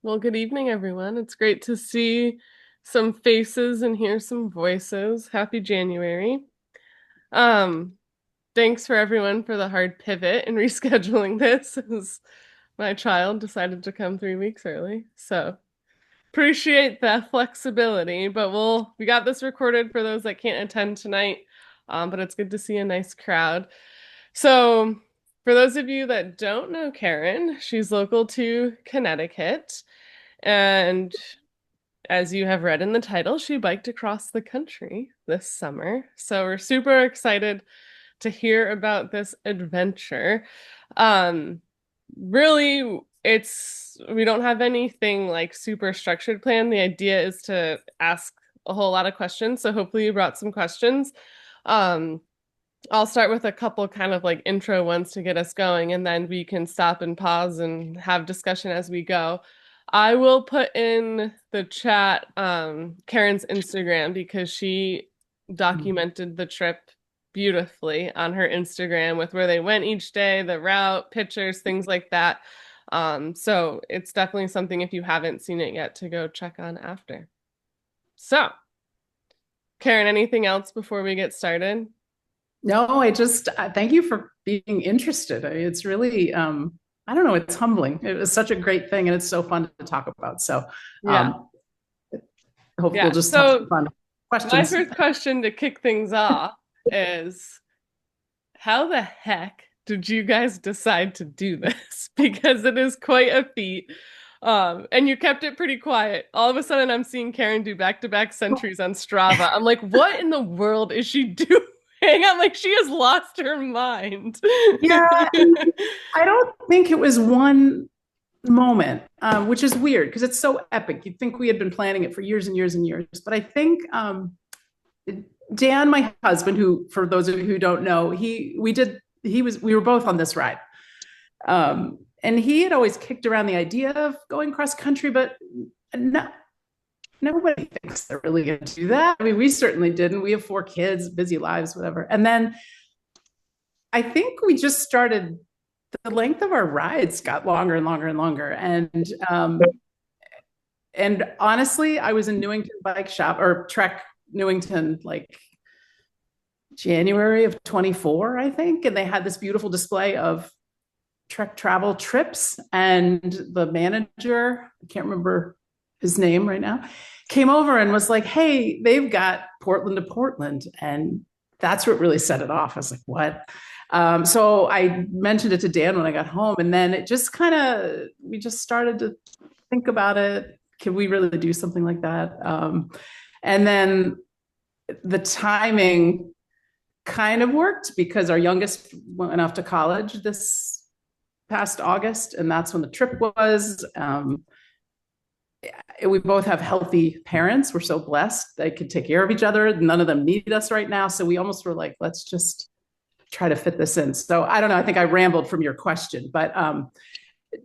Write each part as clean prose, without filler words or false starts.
Well, good evening, everyone. It's great to see some faces and hear some voices. Happy January. Um, Thanks for everyone for the hard pivot and rescheduling this as my child decided to come 3 weeks early. So appreciate the flexibility, but we got this recorded for those that can't attend tonight. But it's good to see a nice crowd. So for those of you that don't know Karen, she's local to Connecticut. And as you have read in the title, she biked across the country this summer. So we're super excited to hear about this adventure. Um, Really, we don't have anything like super structured plan. The idea is to ask a whole lot of questions. So hopefully you brought some questions. Um, I'll start with a couple kind of like intro ones to get us going, and then we can stop and pause and have discussion as we go. I will put in the chat Karen's Instagram because she documented the trip beautifully on her Instagram with where they went each day, the route, pictures, things like that. So it's definitely something if you haven't seen it yet to go check on after. So, Karen, anything else before we get started? No, I just thank you for being interested. I mean, it's really, I don't know, it's humbling. It was such a great thing, and it's so fun to talk about. So, Yeah. um, hope we'll Yeah. just have some So fun my questions. first question to kick things off is how the heck did you guys decide to do this? Because it is quite a feat. And you kept it pretty quiet. All of a sudden, I'm seeing Karen do back-to-back centuries on Strava. I'm like, what in the world is she doing? I'm like, she has lost her mind. Yeah, I don't think it was one moment, which is weird because it's so epic. You'd think we had been planning it for years and years and years, but I think Dan, my husband, who for those of you who don't know, we were both on this ride. And he had always kicked around the idea of going cross country, but no, nobody thinks they're really going to do that. I mean, we certainly didn't. We have 4 kids, busy lives, whatever. And then I think we just started, the length of our rides got longer and longer and longer. And honestly, I was in Newington Bike Shop or Trek Newington like January of 24, I think. And they had this beautiful display of Trek travel trips. And the manager, I can't remember his name right now, came over and was like, hey, they've got Portland to Portland. And that's what really set it off. I was like, what? So I mentioned it to Dan when I got home. And then it just we just started to think about it. Can we really do something like that? And then the timing kind of worked because our youngest went off to college this past August, and that's when the trip was. We both have healthy parents. We're so blessed. They could take care of each other. None of them need us right now. So we almost were like, let's just try to fit this in. So I don't know. I think I rambled from your question, but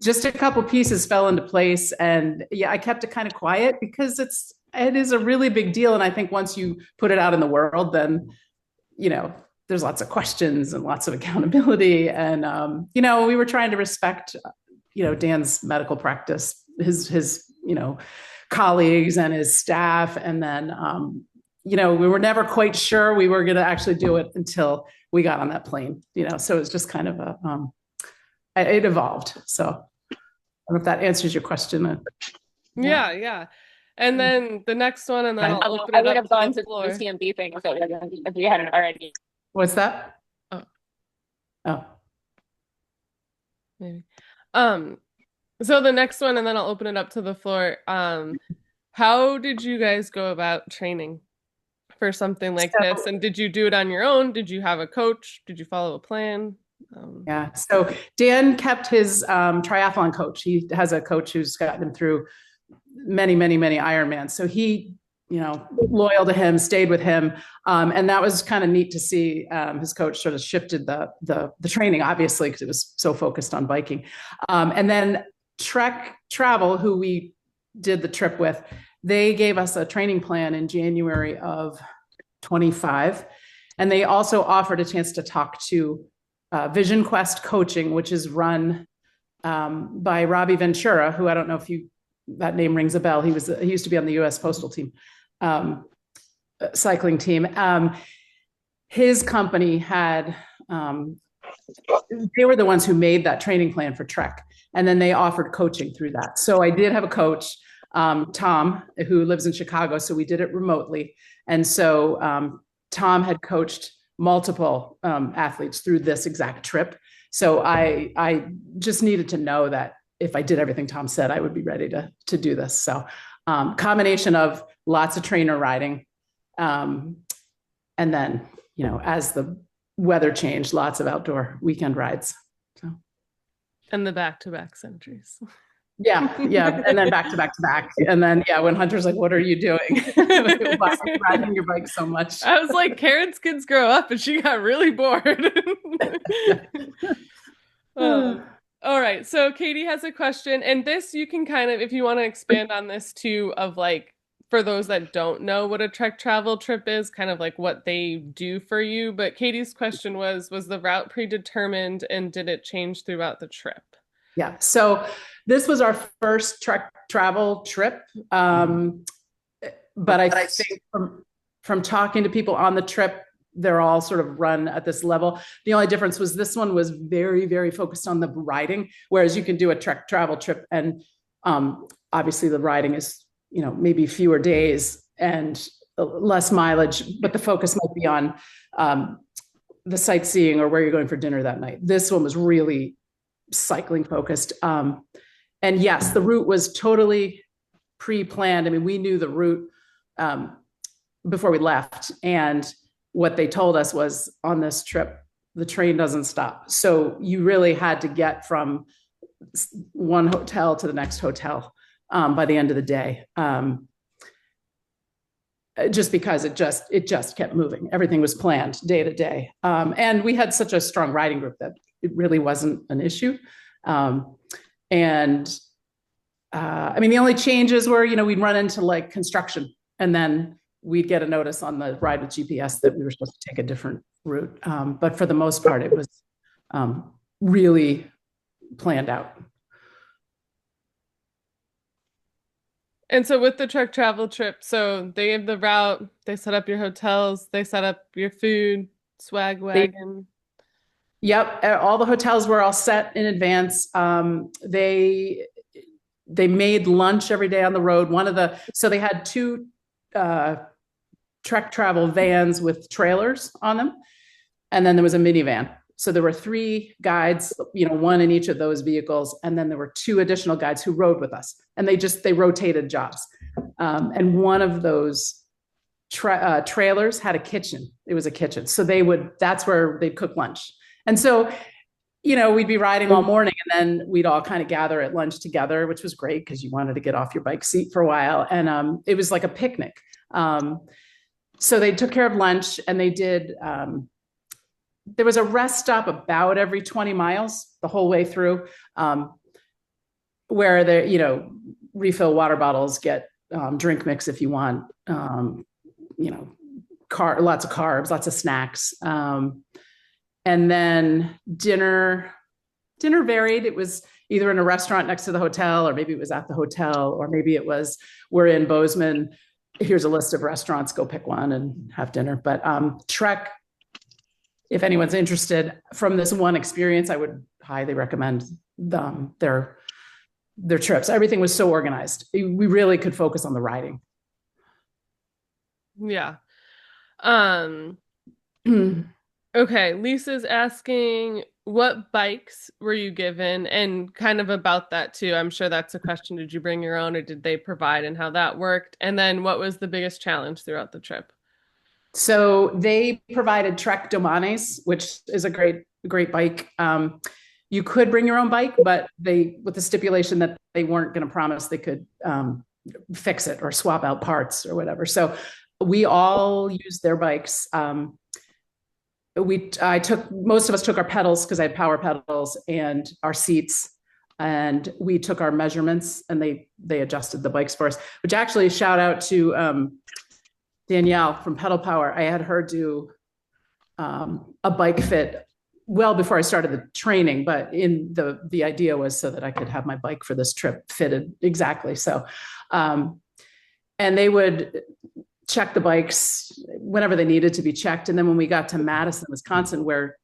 just a couple pieces fell into place. And yeah, I kept it kind of quiet because it is a really big deal. And I think once you put it out in the world, then, there's lots of questions and lots of accountability. And, we were trying to respect, Dan's medical practice, his colleagues and his staff. And then, we were never quite sure we were going to actually do it until we got on that plane, so it's just kind of it evolved. So I don't know if that answers your question. Yeah. Yeah, yeah. And then the next one, and then Okay. I'll open I it would up have to gone the to the floor. UCMB thing if we hadn't already. What's that? Oh, Oh, maybe. Um, so the next one, and then I'll open it up to the floor. How did you guys go about training for something like this? so And did you do it on your own? Did you have a coach? Did you follow a plan? yeah. So Dan kept his triathlon coach. He has a coach who's gotten him through many, many, many Ironmans. So he, loyal to him, stayed with him, and that was kind of neat to see. His coach sort of shifted the training, obviously, because it was so focused on biking. And then Trek Travel, who we did the trip with, they gave us a training plan in January of 25, and they also offered a chance to talk to Vision Quest Coaching, which is run by Robbie Ventura, who I don't know if you that name rings a bell. He used to be on the U.S. Postal team, cycling team. His company had, they were the ones who made that training plan for Trek. And then they offered coaching through that. So I did have a coach, Tom, who lives in Chicago. So we did it remotely. And so Tom had coached multiple athletes through this exact trip. So I just needed to know that if I did everything Tom said, I would be ready to do this. So combination of lots of trainer riding. And then, as the weather changed, lots of outdoor weekend rides. So. And the back-to-back centuries. Yeah. And then back to back. And then, when Hunter's like, what are you doing? Riding your bike so much. I was like, Karen's kids grow up and she got really bored. All right. So Katie has a question. And this you can kind of, if you want to expand on this too, of like, for those that don't know what a Trek travel trip is, kind of like what they do for you. But Katie's question was the route predetermined and did it change throughout the trip? Yeah. So this was our first Trek travel trip. But I think from talking to people on the trip, they're all sort of run at this level. The only difference was this one was very, very focused on the riding, whereas you can do a Trek travel trip and obviously the riding is, maybe fewer days and less mileage, but the focus might be on the sightseeing or where you're going for dinner that night. This one was really cycling focused. And yes, the route was totally pre-planned. I mean, we knew the route before we left. And what they told us was on this trip, the train doesn't stop. So you really had to get from one hotel to the next hotel by the end of the day. Just because it just kept moving. Everything was planned day to day. And we had such a strong riding group that it really wasn't an issue. I mean, the only changes were, we'd run into like construction and then we'd get a notice on the ride with GPS that we were supposed to take a different route. But for the most part, it was really planned out. And so with the Trek travel trip, so they have the route, they set up your hotels, they set up your food, swag wagon. Yep. All the hotels were all set in advance. They made lunch every day on the road. So they had two Trek travel vans with trailers on them. And then there was a minivan. So there were 3 guides, one in each of those vehicles. And then there were 2 additional guides who rode with us and they rotated jobs. And one of those trailers had a kitchen. It was a kitchen. So that's where they'd cook lunch. And so, we'd be riding all morning and then we'd all kind of gather at lunch together, which was great because you wanted to get off your bike seat for a while. And it was like a picnic. So they took care of lunch and they did, there was a rest stop about every 20 miles the whole way through, where they, refill water bottles, get drink mix if you want, lots of carbs, lots of snacks. And then dinner varied. It was either in a restaurant next to the hotel, or maybe it was at the hotel, or maybe it was, we're in Bozeman. Here's a list of restaurants, go pick one and have dinner. But Trek, if anyone's interested from this one experience, I would highly recommend their trips. Everything was so organized. We really could focus on the riding. Yeah. Okay. Lisa's asking, what bikes were you given? And kind of about that too. I'm sure that's a question. Did you bring your own or did they provide, and how that worked? And then what was the biggest challenge throughout the trip? So they provided Trek Domanes, which is a great bike. You could bring your own bike, but with the stipulation that they weren't going to promise they could fix it or swap out parts or whatever. So we all used their bikes. Most of us took our pedals because I had power pedals and our seats, and we took our measurements and they adjusted the bikes for us, which actually shout out to Danielle from Pedal Power. I had her do a bike fit well before I started the training, but in the idea was so that I could have my bike for this trip fitted exactly. So, and they would check the bikes whenever they needed to be checked. And then when we got to Madison, Wisconsin, where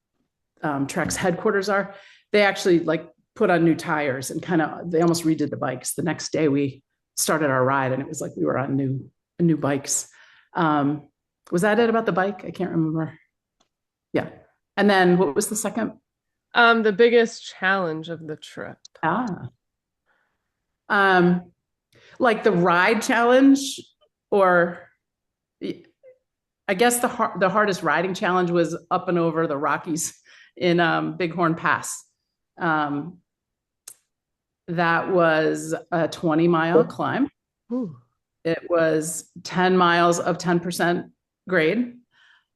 Trek's headquarters are, they actually like put on new tires and they almost redid the bikes. The next day we started our ride and it was like we were on new bikes. Was that it about the bike? I can't remember. Yeah. And then what was the second? The biggest challenge of the trip. Like the ride challenge, or I guess the hardest riding challenge was up and over the Rockies in Bighorn Pass. That was a 20-mile climb. Ooh. It was 10 miles of 10% grade.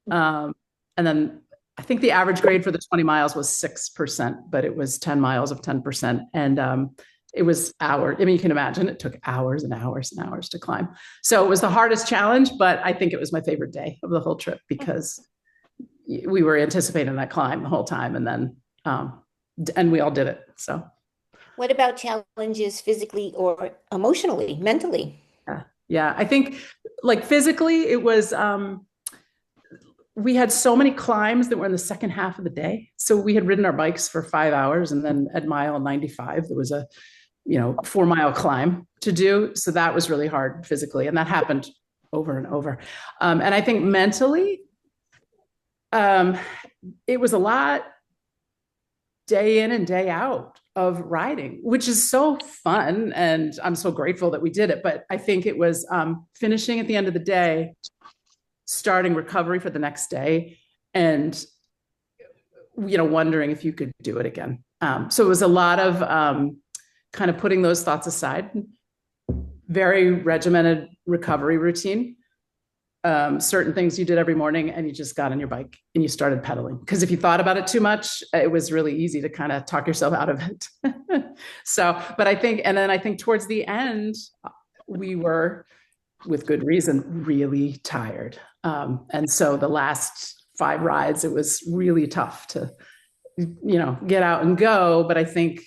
And then I think the average grade for the 20 miles was 6%, but it was 10 miles of 10%. And it was hours. I mean, you can imagine it took hours and hours and hours to climb. So it was the hardest challenge, but I think it was my favorite day of the whole trip because we were anticipating that climb the whole time. And then, and we all did it. So. What about challenges physically or emotionally, mentally? Yeah. I think like physically it was, we had so many climbs that were in the second half of the day. So we had ridden our bikes for 5 hours, and then at mile 95, there was a 4-mile climb to do. So that was really hard physically. And that happened over and over. And I think mentally, it was a lot day in and day out of riding, which is so fun. And I'm so grateful that we did it. But I think it was finishing at the end of the day, starting recovery for the next day, and wondering if you could do it again. So it was a lot of kind of putting those thoughts aside, very regimented recovery routine, certain things you did every morning, and you just got on your bike and you started pedaling. Because if you thought about it too much, it was really easy to kind of talk yourself out of it. So, but I think towards the end, we were, with good reason, really tired. And so the last 5 rides, it was really tough to, get out and go. But I think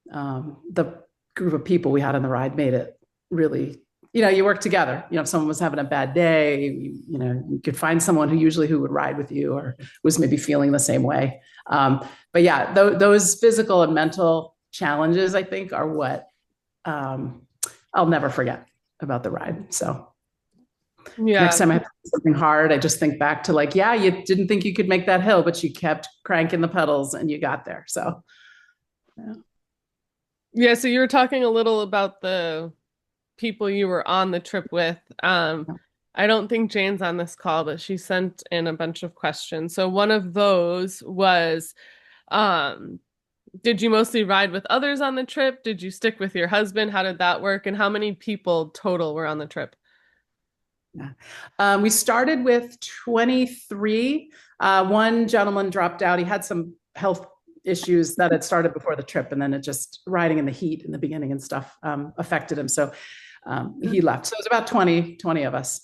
the group of people we had on the ride made it really, you work together. If someone was having a bad day, you could find someone who would ride with you or was maybe feeling the same way. But yeah, those physical and mental challenges, I think, are what I'll never forget about the ride. So yeah, next time I have to do something hard, I just think back to like, yeah, you didn't think you could make that hill, but you kept cranking the pedals and you got there. So yeah. So you were talking a little about the people you were on the trip with. I don't think Jane's on this call, but she sent in a bunch of questions. So one of those was, did you mostly ride with others on the trip? Did you stick with your husband? How did that work? And how many people total were on the trip? Yeah. We started with 23. One gentleman dropped out. He had some health issues that had started before the trip, and then it just riding in the heat in the beginning and stuff affected him. So he left. So it was about 20 of us.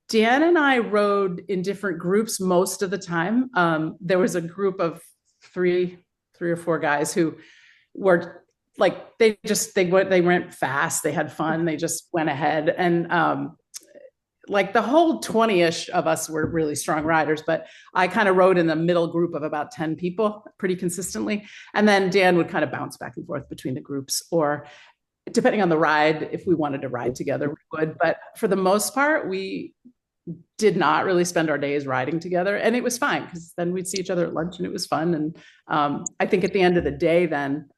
Dan and I rode in different groups most of the time. There was a group of three or four guys who were like, they went fast. They had fun. They just went ahead. And like the whole 20-ish of us were really strong riders, but I kind of rode in the middle group of about 10 people pretty consistently. And then Dan would kind of bounce back and forth between the groups, or depending on the ride, if we wanted to ride together, we would. But for the most part, we did not really spend our days riding together. And it was fine because then we'd see each other at lunch and it was fun. And I think at the end of the day, then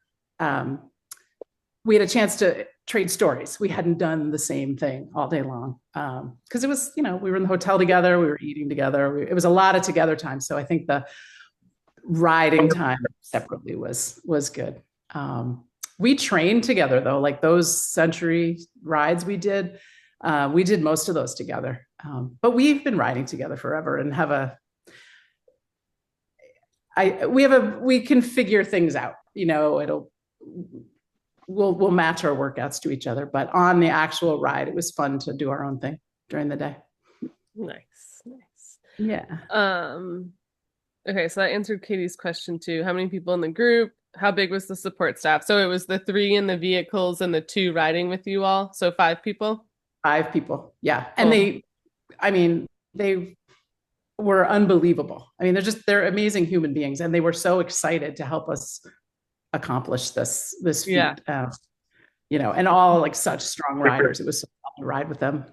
we had a chance to trade stories. We hadn't done the same thing all day long because it was, we were in the hotel together, we were eating together. It was a lot of together time. So I think the riding time separately was good. We trained together though, like those Century rides we did most of those together. But we've been riding together forever and we can figure things out, we'll match our workouts to each other, but on the actual ride, it was fun to do our own thing during the day. Nice. Yeah. Okay, so that answered Katie's question too. How many people in the group? How big was the support staff? So it was the three in the vehicles and the two riding with you all. So five people. 5 people. Yeah. And Cool. they were unbelievable. I mean, they're amazing human beings, and they were so excited to help us accomplish this Yeah. feat. And all like such strong riders. It was so fun to ride with them.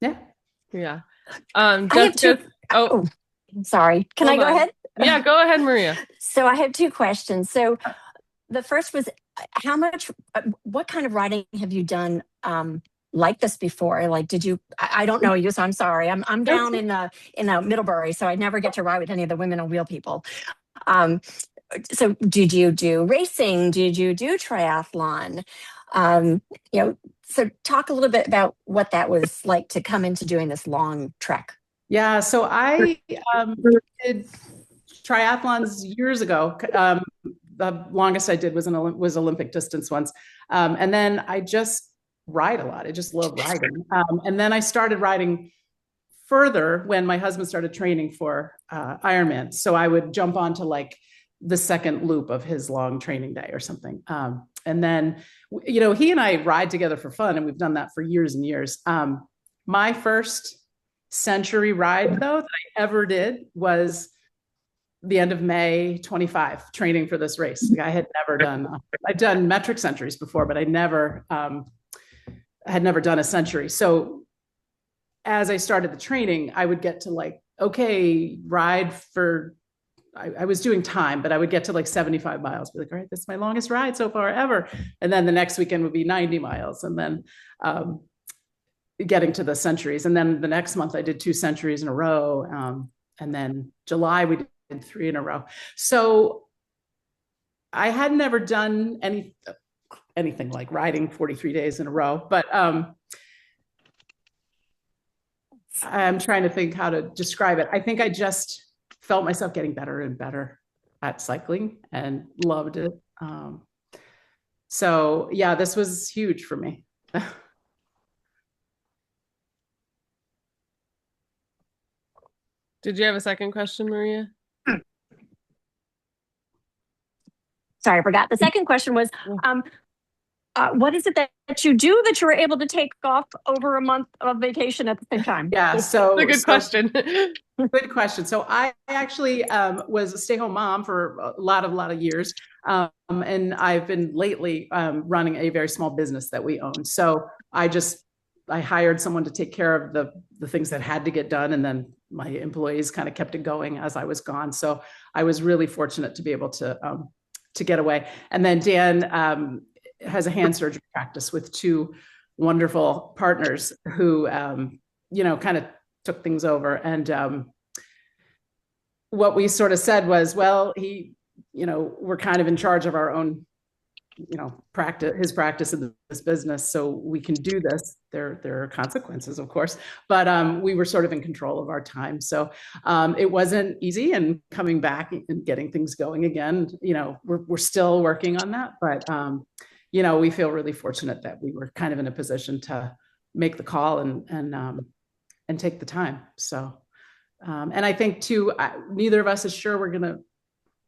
Yeah. Yeah. I have two. Jessica. Oh, Oh, sorry. Can I hold go on. ahead? Yeah, go ahead, Maria. So I have two questions. So the first was, what kind of riding have you done like this before? Like, did you? I don't know you, so I'm sorry. I'm down in Middlebury, so I never get to ride with any of the women on wheel people. So did you do racing? Did you do triathlon? Um, so talk a little bit about what that was like to come into doing this long trek. Yeah. So I did triathlons years ago. The longest I did was Olympic distance once. And then I just ride a lot. I just love riding. And then I started riding further when my husband started training for Ironman. So I would jump onto like the second loop of his long training day or something. And then, he and I ride together for fun, and we've done that for years and years. My first century ride, though, that I ever did was the end of May 25, training for this race. Like, I had never done, I'd done metric centuries before, but I had never done a century. So as I started the training, I would get to like, okay, ride for, I was doing time, but I would get to like 75 miles. Be like, all right, this is my longest ride so far ever. And then the next weekend would be 90 miles. And then getting to the centuries. And then the next month I did 2 centuries in a row. And then July we did 3 in a row. So I had never done anything like riding 43 days in a row, but I'm trying to think how to describe it. I think I just felt myself getting better and better at cycling and loved it. So yeah, this was huge for me. Did you have a second question, Maria? Sorry, I forgot. The second question was, what is it that you do that you were able to take off over a month of vacation at the same time? Yeah, so That's a good question. Good question. So I actually was a stay-home mom for a lot of years, and I've been lately running a very small business that we own. So I hired someone to take care of the things that had to get done, and then my employees kind of kept it going as I was gone. So I was really fortunate to be able to get away. And then Dan has a hand surgery practice with 2 wonderful partners who kind of took things over. And what we sort of said was, well, we're kind of in charge of our own, his practice in this business. So we can do this. There are consequences, of course, but we were sort of in control of our time. So it wasn't easy, and coming back and getting things going again, we're still working on that, but we feel really fortunate that we were kind of in a position to make the call and take the time. So, and I think too, neither of us is sure we're going to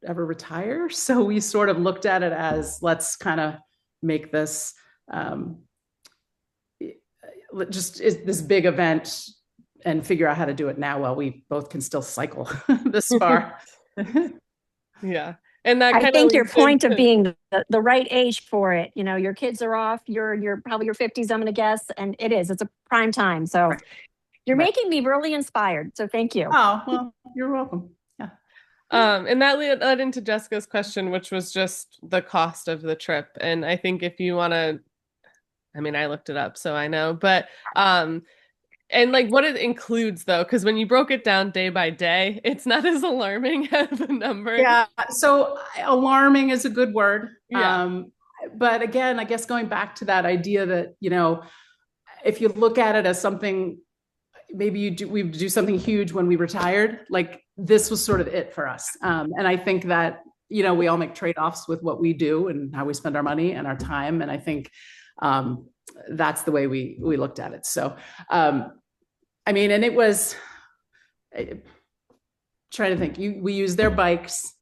ever retire. So we sort of looked at it as, let's kind of make this just this big event and figure out how to do it now while we both can still cycle this far. Yeah. And that I think your point of being the right age for it, your kids are off, you're probably your 50s, I'm going to guess. And it's a prime time. So right. You're making me really inspired. So thank you. Oh, well, you're welcome. Yeah. And that led into Jessica's question, which was just the cost of the trip. And I think if you want to, I looked it up, so I know, but, and like what it includes though, because when you broke it down day by day, it's not as alarming as a number. Yeah. So alarming is a good word. Yeah. But again, I guess going back to that idea that, if you look at it as something, maybe we do something huge when we retired, like this was sort of it for us. And I think that, we all make trade-offs with what we do and how we spend our money and our time. And I think that's the way we looked at it. So, and it was, trying to think. We used their bikes.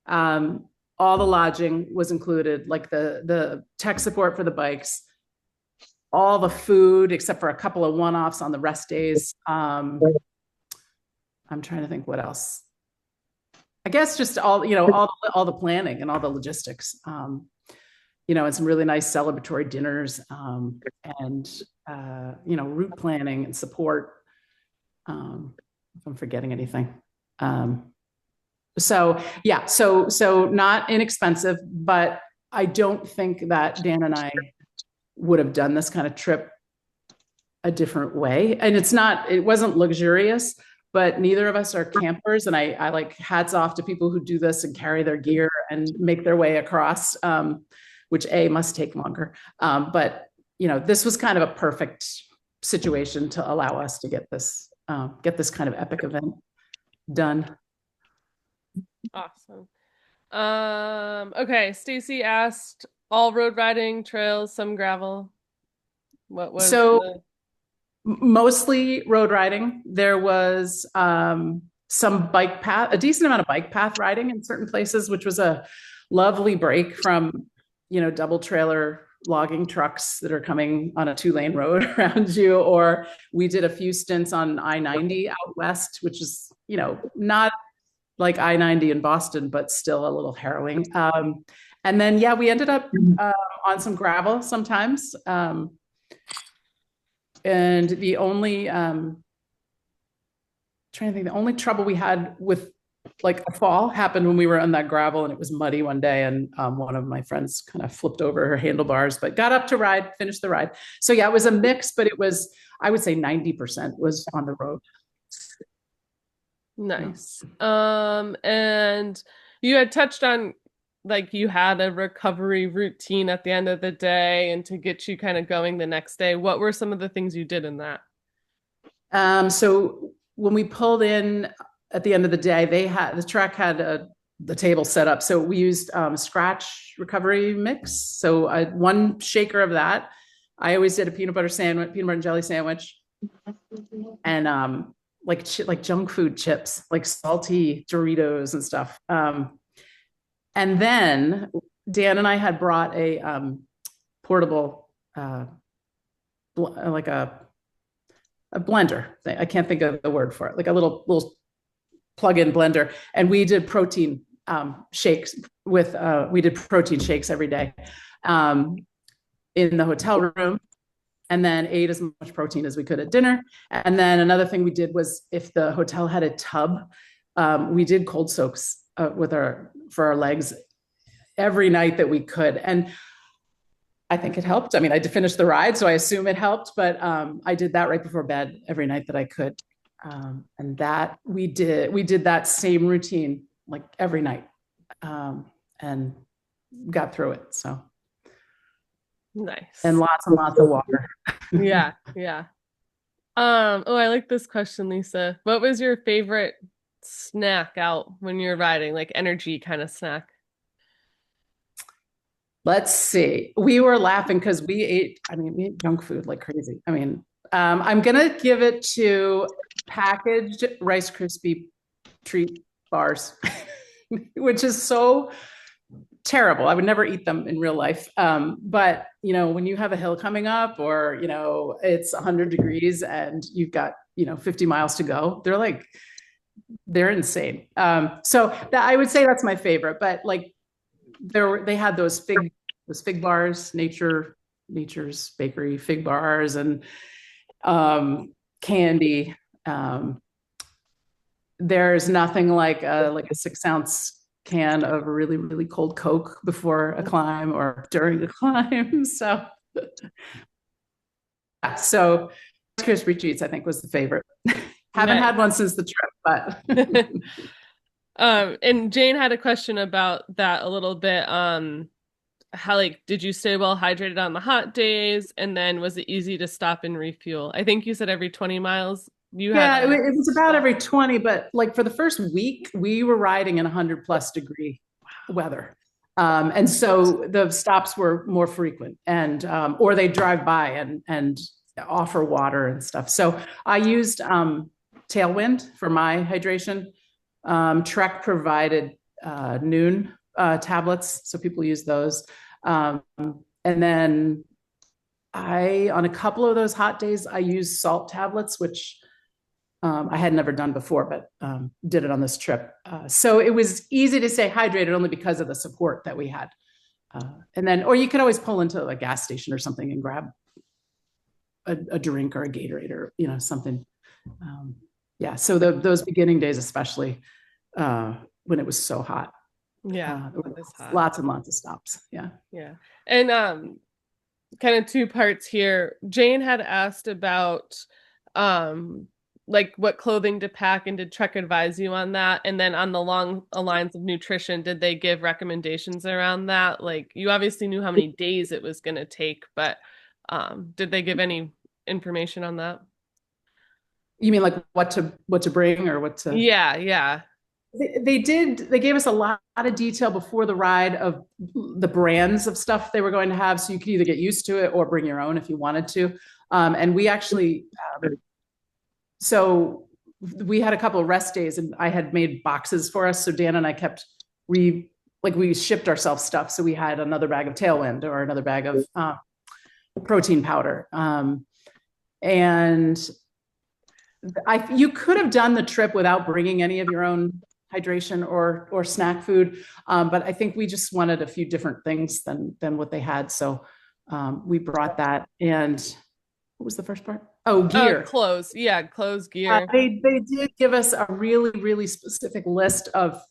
All the lodging was included, like the tech support for the bikes, all the food except for a couple of one-offs on the rest days. I'm trying to think what else. I guess just all the planning and all the logistics. And some really nice celebratory dinners, and route planning and support. If I'm forgetting anything. So yeah, so not inexpensive, but I don't think that Dan and I would have done this kind of trip a different way. And it wasn't luxurious, but neither of us are campers. And I like hats off to people who do this and carry their gear and make their way across, which must take longer. But this was kind of a perfect situation to allow us to get this kind of epic event done. Awesome. Okay, Stacy asked, all road riding, trails, some gravel. What was mostly road riding. There was some bike path, a decent amount of bike path riding in certain places, which was a lovely break from double trailer logging trucks that are coming on a 2-lane road around you. Or we did a few stints on I-90 out west, which is not like I-90 in Boston, but still a little harrowing. And then, we ended up on some gravel sometimes. And the only, the only trouble we had with like a fall happened when we were on that gravel and it was muddy one day. And one of my friends kind of flipped over her handlebars, but got up to ride, finished the ride. So it was a mix, but it was, I would say 90% was on the road. Nice. And you had touched on like you had a recovery routine at the end of the day and to get you kind of going the next day. What were some of the things you did in that? So when we pulled in at the end of the day, the track had the table set up. So we used scratch recovery mix. So one shaker of that. I always did a peanut butter and jelly sandwich, and like junk food chips, like salty Doritos and stuff. And then Dan and I had brought a portable, like a blender thing. I can't think of the word for it, like a little plug-in blender. And we did protein shakes we did protein shakes every day in the hotel room, and then ate as much protein as we could at dinner. And then another thing we did was, if the hotel had a tub, we did cold soaks for our legs every night that we could. And I think it helped. I mean, I had to finish the ride, so I assume it helped, but I did that right before bed every night that I could. And that we did that same routine like every night, and got through it. So nice. And lots and lots of water. Yeah. I like this question, Lisa. What was your favorite snack out when you're riding, like energy kind of snack? Let's see. We were laughing because we ate junk food like crazy. I'm going to give it to packaged Rice Krispie treat bars, which is so terrible. I would never eat them in real life. But when you have a hill coming up, or, it's 100 degrees and you've got, 50 miles to go, they're insane. So I would say that's my favorite, but like they had those fig bars, Nature's Bakery fig bars, and candy. There's nothing like a 6-ounce can of a really, really cold Coke before a climb or during a climb. So Krispie treats, I think, was the favorite. Haven't had one since the trip, but and Jane had a question about that a little bit. How did you stay well hydrated on the hot days? And then was it easy to stop and refuel? I think you said every 20 miles. It was about every 20, but like for the first week, we were riding in 100+ degree weather. And so the stops were more frequent, and or they drive by and offer water and stuff. So I used Tailwind for my hydration. Trek provided noon tablets, so people use those. And then on a couple of those hot days, I used salt tablets, which I had never done before, but did it on this trip. So it was easy to stay hydrated only because of the support that we had. And then, or you could always pull into a gas station or something and grab a drink or a Gatorade or, something. Yeah. So those beginning days, especially when it was so hot. Yeah. There were lots and lots of stops. Yeah. Yeah. And kind of two parts here. Jane had asked about like what clothing to pack, and did Trek advise you on that? And then on the long lines of nutrition, did they give recommendations around that? Like, you obviously knew how many days it was going to take, but did they give any information on that? You mean like what to bring or what to? Yeah. They gave us a lot of detail before the ride of the brands of stuff they were going to have, so you could either get used to it or bring your own if you wanted to. And we actually so we had a couple of rest days, and I had made boxes for us, so Dan and I kept we shipped ourselves stuff, so we had another bag of Tailwind or another bag of protein powder. And you could have done the trip without bringing any of your own hydration or snack food, but I think we just wanted a few different things than what they had, so we brought that. And what was the first part? Oh, gear. Clothes. Yeah, clothes, gear. They did give us a really, really specific list of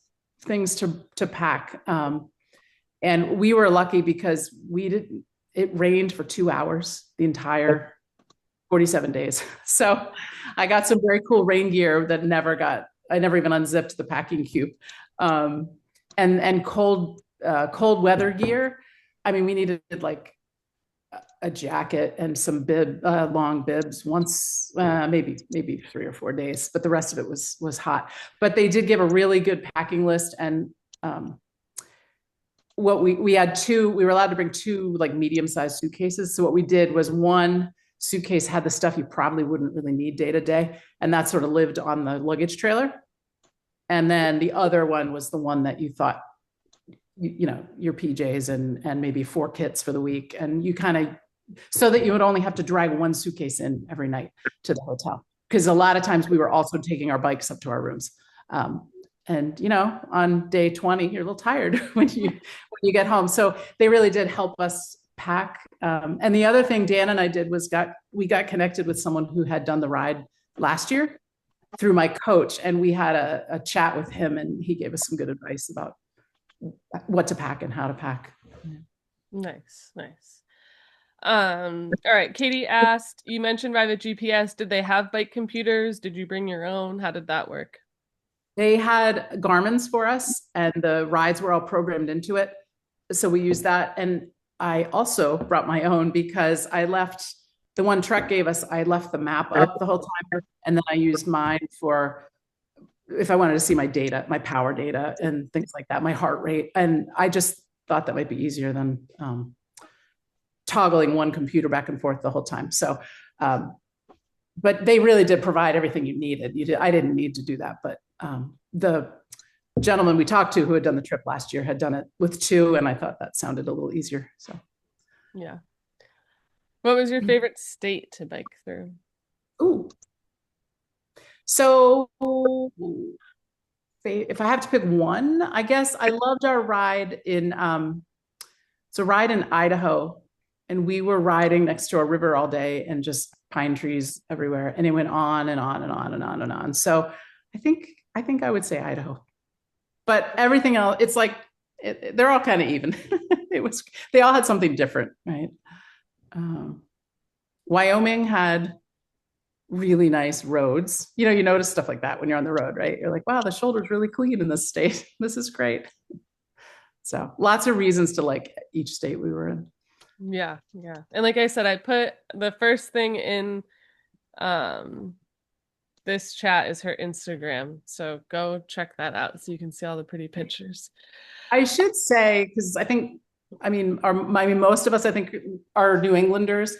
things to pack, and we were lucky because it rained for 2 hours the entire 47 days. So I got some very cool rain gear that I never even unzipped the packing cube. And cold weather gear. I mean, we needed like a jacket and some long bibs once, maybe 3 or 4 days, but the rest of it was hot. But they did give a really good packing list. And what we were allowed to bring 2 like medium-sized suitcases. So what we did was one suitcase had the stuff you probably wouldn't really need day to day, and that sort of lived on the luggage trailer. And then the other one was the one that you thought, your PJs and maybe 4 kits for the week, and you kind of, so that you would only have to drag one suitcase in every night to the hotel, because a lot of times we were also taking our bikes up to our rooms. And on day 20, you're a little tired when you get home. So they really did help us pack. And the other thing Dan and I did was we got connected with someone who had done the ride last year through my coach, and we had a chat with him, and he gave us some good advice about what to pack and how to pack. Nice. All right. Katie asked, you mentioned Ride with GPS. Did they have bike computers? Did you bring your own? How did that work? They had Garmin's for us, and the rides were all programmed into it. So we used that. And I also brought my own because I left the one Trek gave us, I left the map up the whole time. And then I used mine for if I wanted to see my data, my power data and things like that, my heart rate. And I just thought that might be easier than toggling one computer back and forth the whole time. So, but they really did provide everything you needed. I didn't need to do that, but the gentleman we talked to who had done the trip last year had done it with 2, and I thought that sounded a little easier. So, yeah. What was your favorite state to bike through? Ooh. So if I have to pick one, I guess I loved our ride in Idaho, and we were riding next to a river all day and just pine trees everywhere, and it went on and on and on and on and on. So I think I would say Idaho, but everything else, it's like they're all kind of even. They all had something different, right? Wyoming had really nice roads. You notice stuff like that when you're on the road, right? You're like, wow, the shoulder's really clean in this state. This is great. So lots of reasons to like each state we were in. Yeah. And like I said, I put the first thing in this chat is her Instagram. So go check that out so you can see all the pretty pictures. I should say, because most of us, I think, are New Englanders.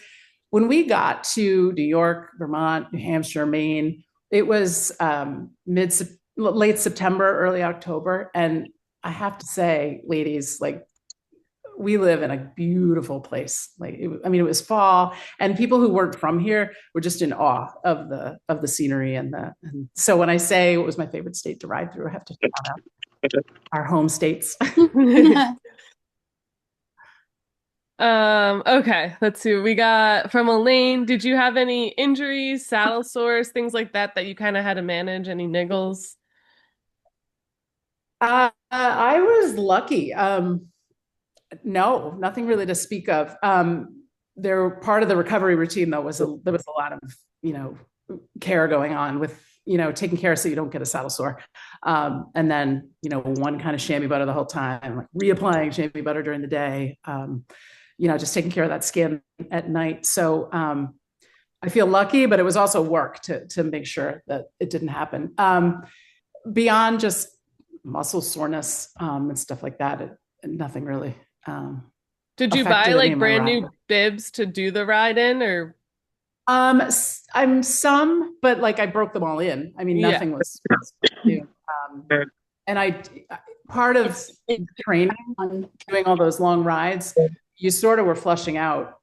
When we got to New York, Vermont, New Hampshire, Maine, it was late September, early October. And I have to say, ladies, like we live in a beautiful place. Like, it was fall, and people who weren't from here were just in awe of the scenery and so when I say what was my favorite state to ride through, I have to shout out our home states. Okay, let's see. We got from Elaine. Did you have any injuries, saddle sores, things like that you kind of had to manage? Any niggles? I was lucky. No, nothing really to speak of. There, part of the recovery routine though there was a lot of care going on with taking care so you don't get a saddle sore, and then one kind of chamois butter the whole time, like reapplying chamois butter during the day. Just taking care of that skin at night. So I feel lucky, but it was also work to make sure that it didn't happen. Beyond just muscle soreness and stuff like that, nothing really. Did you buy like brand new bibs to do the ride in, or? I'm some, but like I broke them all in. I mean, nothing was new. And part of training on doing all those long rides, you sort of were flushing out,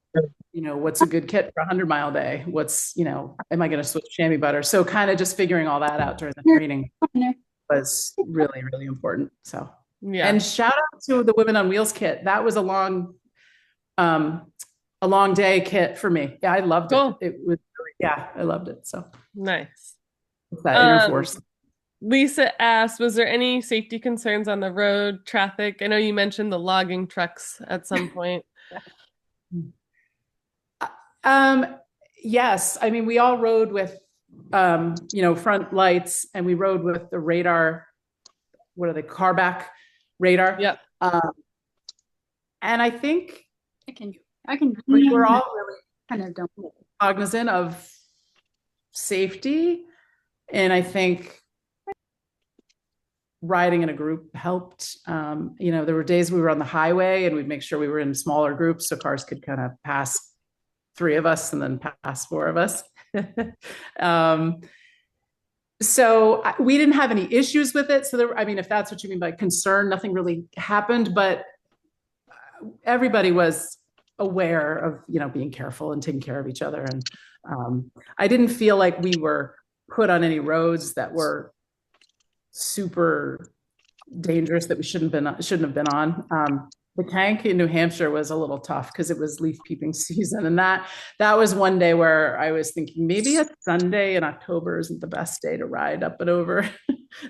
what's a good kit for a 100-mile day? What's, am I going to switch chamois butter? So kind of just figuring all that out during the training was really, really important. So, yeah. And shout out to the Women on Wheels kit. That was a long day kit for me. Yeah, I loved it. It was really, yeah, I loved it. So nice. That inner force. Lisa asked, was there any safety concerns on the road, traffic? I know you mentioned the logging trucks at some point. Yes. I mean, we all rode with, front lights, and we rode with the radar. What are they? Car back radar. Yep. And I think we were all really kind of cognizant of safety. And I think riding in a group helped. There were days we were on the highway and we'd make sure we were in smaller groups so cars could kind of pass 3 of us and then pass 4 of us. So we didn't have any issues with it. So if that's what you mean by concern, nothing really happened, but everybody was aware of, being careful and taking care of each other. And I didn't feel like we were put on any roads that were super dangerous that we shouldn't have been on. The tank in New Hampshire was a little tough because it was leaf peeping season. And that was one day where I was thinking maybe a Sunday in October isn't the best day to ride up and over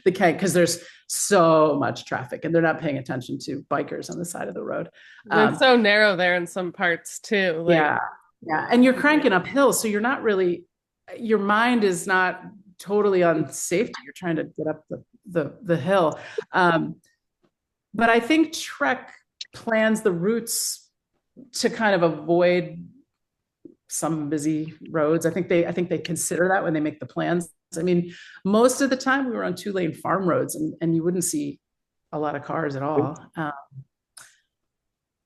the tank because there's so much traffic and they're not paying attention to bikers on the side of the road. It's so narrow there in some parts too. Yeah. And you're cranking uphill. So you're not really, your mind is not totally on safety. You're trying to get up the hill. But I think Trek plans the routes to kind of avoid some busy roads. I think they consider that when they make the plans. I mean, most of the time we were on 2-lane farm roads and you wouldn't see a lot of cars at all.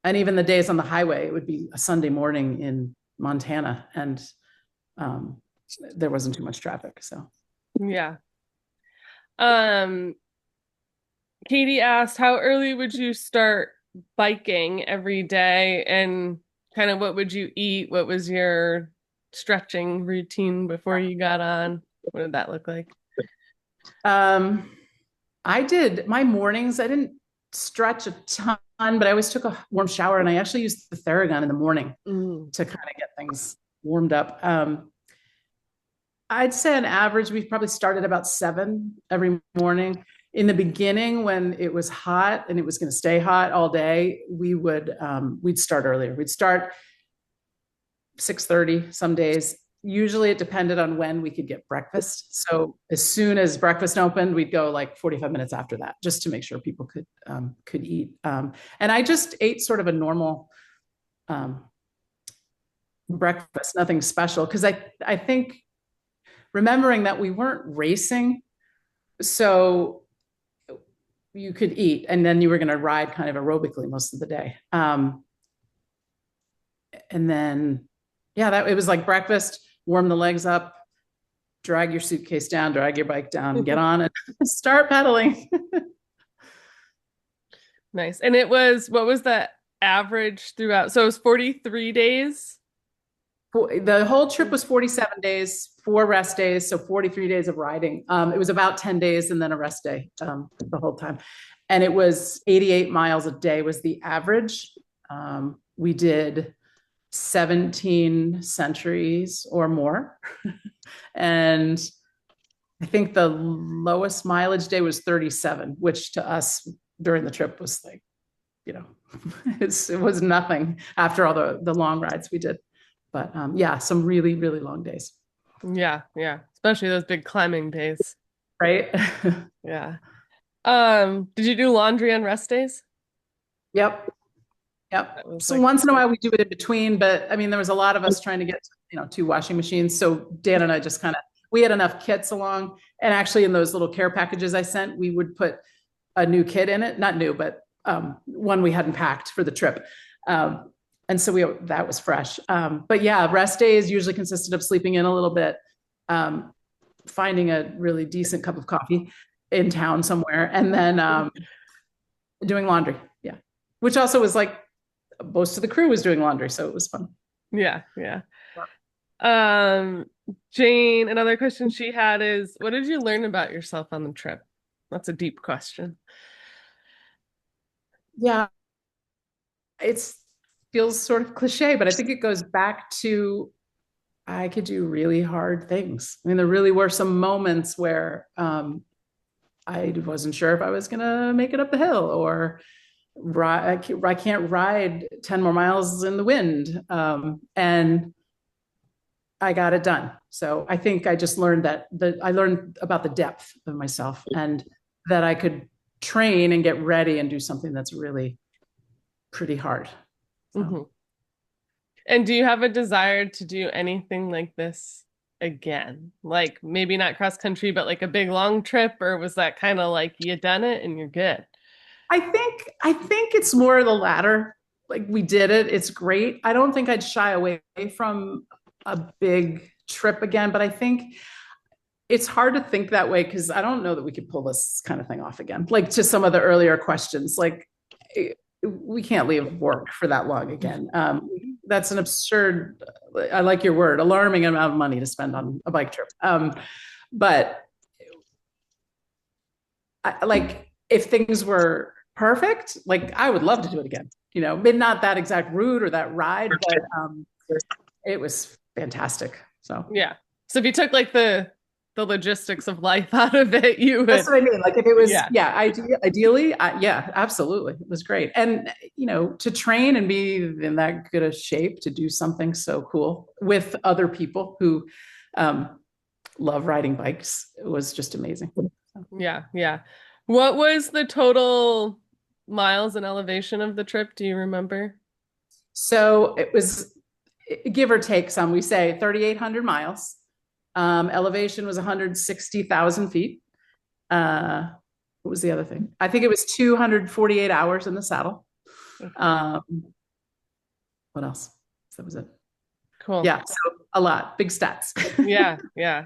And even the days on the highway, it would be a Sunday morning in Montana and there wasn't too much traffic. So, yeah. Katie asked, how early would you start biking every day, and kind of what would you eat? What was your stretching routine before you got on? What did that look like? I did my mornings. I didn't stretch a ton, but I always took a warm shower, and I actually used the Theragun in the morning to kind of get things warmed up. I'd say on average, we probably started about 7 every morning. In the beginning, when it was hot and it was going to stay hot all day, we'd start earlier. We'd start 6:30 some days. Usually it depended on when we could get breakfast. So as soon as breakfast opened, we'd go like 45 minutes after that, just to make sure people could eat. And I just ate sort of a normal breakfast, nothing special. Because I think remembering that we weren't racing, so you could eat and then you were going to ride kind of aerobically most of the day. And then, it was like breakfast, warm the legs up, drag your suitcase down, drag your bike down, get on and start pedaling. Nice. And what was the average throughout? So it was 43 days? The whole trip was 47 days, 4 rest days, so 43 days of riding. It was about 10 days and then a rest day the whole time. And it was 88 miles a day was the average. We did 17 centuries or more. And I think the lowest mileage day was 37, which to us during the trip was like, you know, it was nothing after all the long rides we did. But yeah, some really, really long days. Yeah, yeah. Especially those big climbing days. Right? Yeah. Did you do laundry on rest days? Yep. Yep. So like, once in a while we do it in between, but I mean, there was a lot of us trying to get, 2 washing machines. So Dan and I just we had enough kits along. And actually in those little care packages I sent, we would put a new kit in it, not new, but one we hadn't packed for the trip. And so that was fresh. But yeah, rest days usually consisted of sleeping in a little bit, finding a really decent cup of coffee in town somewhere, and then doing laundry. Yeah. Which also was like, most of the crew was doing laundry. So it was fun. Yeah, yeah. Jane, another question she had is, what did you learn about yourself on the trip? That's a deep question. Yeah. It feels sort of cliche, but I think it goes back to I could do really hard things. I mean, there really were some moments where I wasn't sure if I was going to make it up the hill, or I can't ride 10 more miles in the wind. And I got it done. So I think I just learned I learned about the depth of myself, and that I could train and get ready and do something that's really pretty hard. So. Mm-hmm. And do you have a desire to do anything like this again? Like maybe not cross country, but like a big long trip, or was that kind of like you done it and you're good? I think it's more the latter. Like, we did it. It's great. I don't think I'd shy away from a big trip again, but I think it's hard to think that way because I don't know that we could pull this kind of thing off again. Like, to some of the earlier questions, like, we can't leave work for that long again. That's an absurd, I like your word, alarming amount of money to spend on a bike trip. But if things were perfect, like, I would love to do it again, maybe not that exact route or that ride, but it was fantastic. So yeah. So if you took like the logistics of life out of it, you would. That's what I mean. Like, if it was, ideally, yeah, absolutely. It was great. And, to train and be in that good a shape to do something so cool with other people who love riding bikes, it was just amazing. Yeah, yeah. What was the total miles and elevation of the trip? Do you remember? So it was, give or take some, we say 3,800 miles. Elevation was 160,000 feet. What was the other thing? I think it was 248 hours in the saddle. What else? That was it. Cool. Yeah, so a lot. Big stats. Yeah, yeah.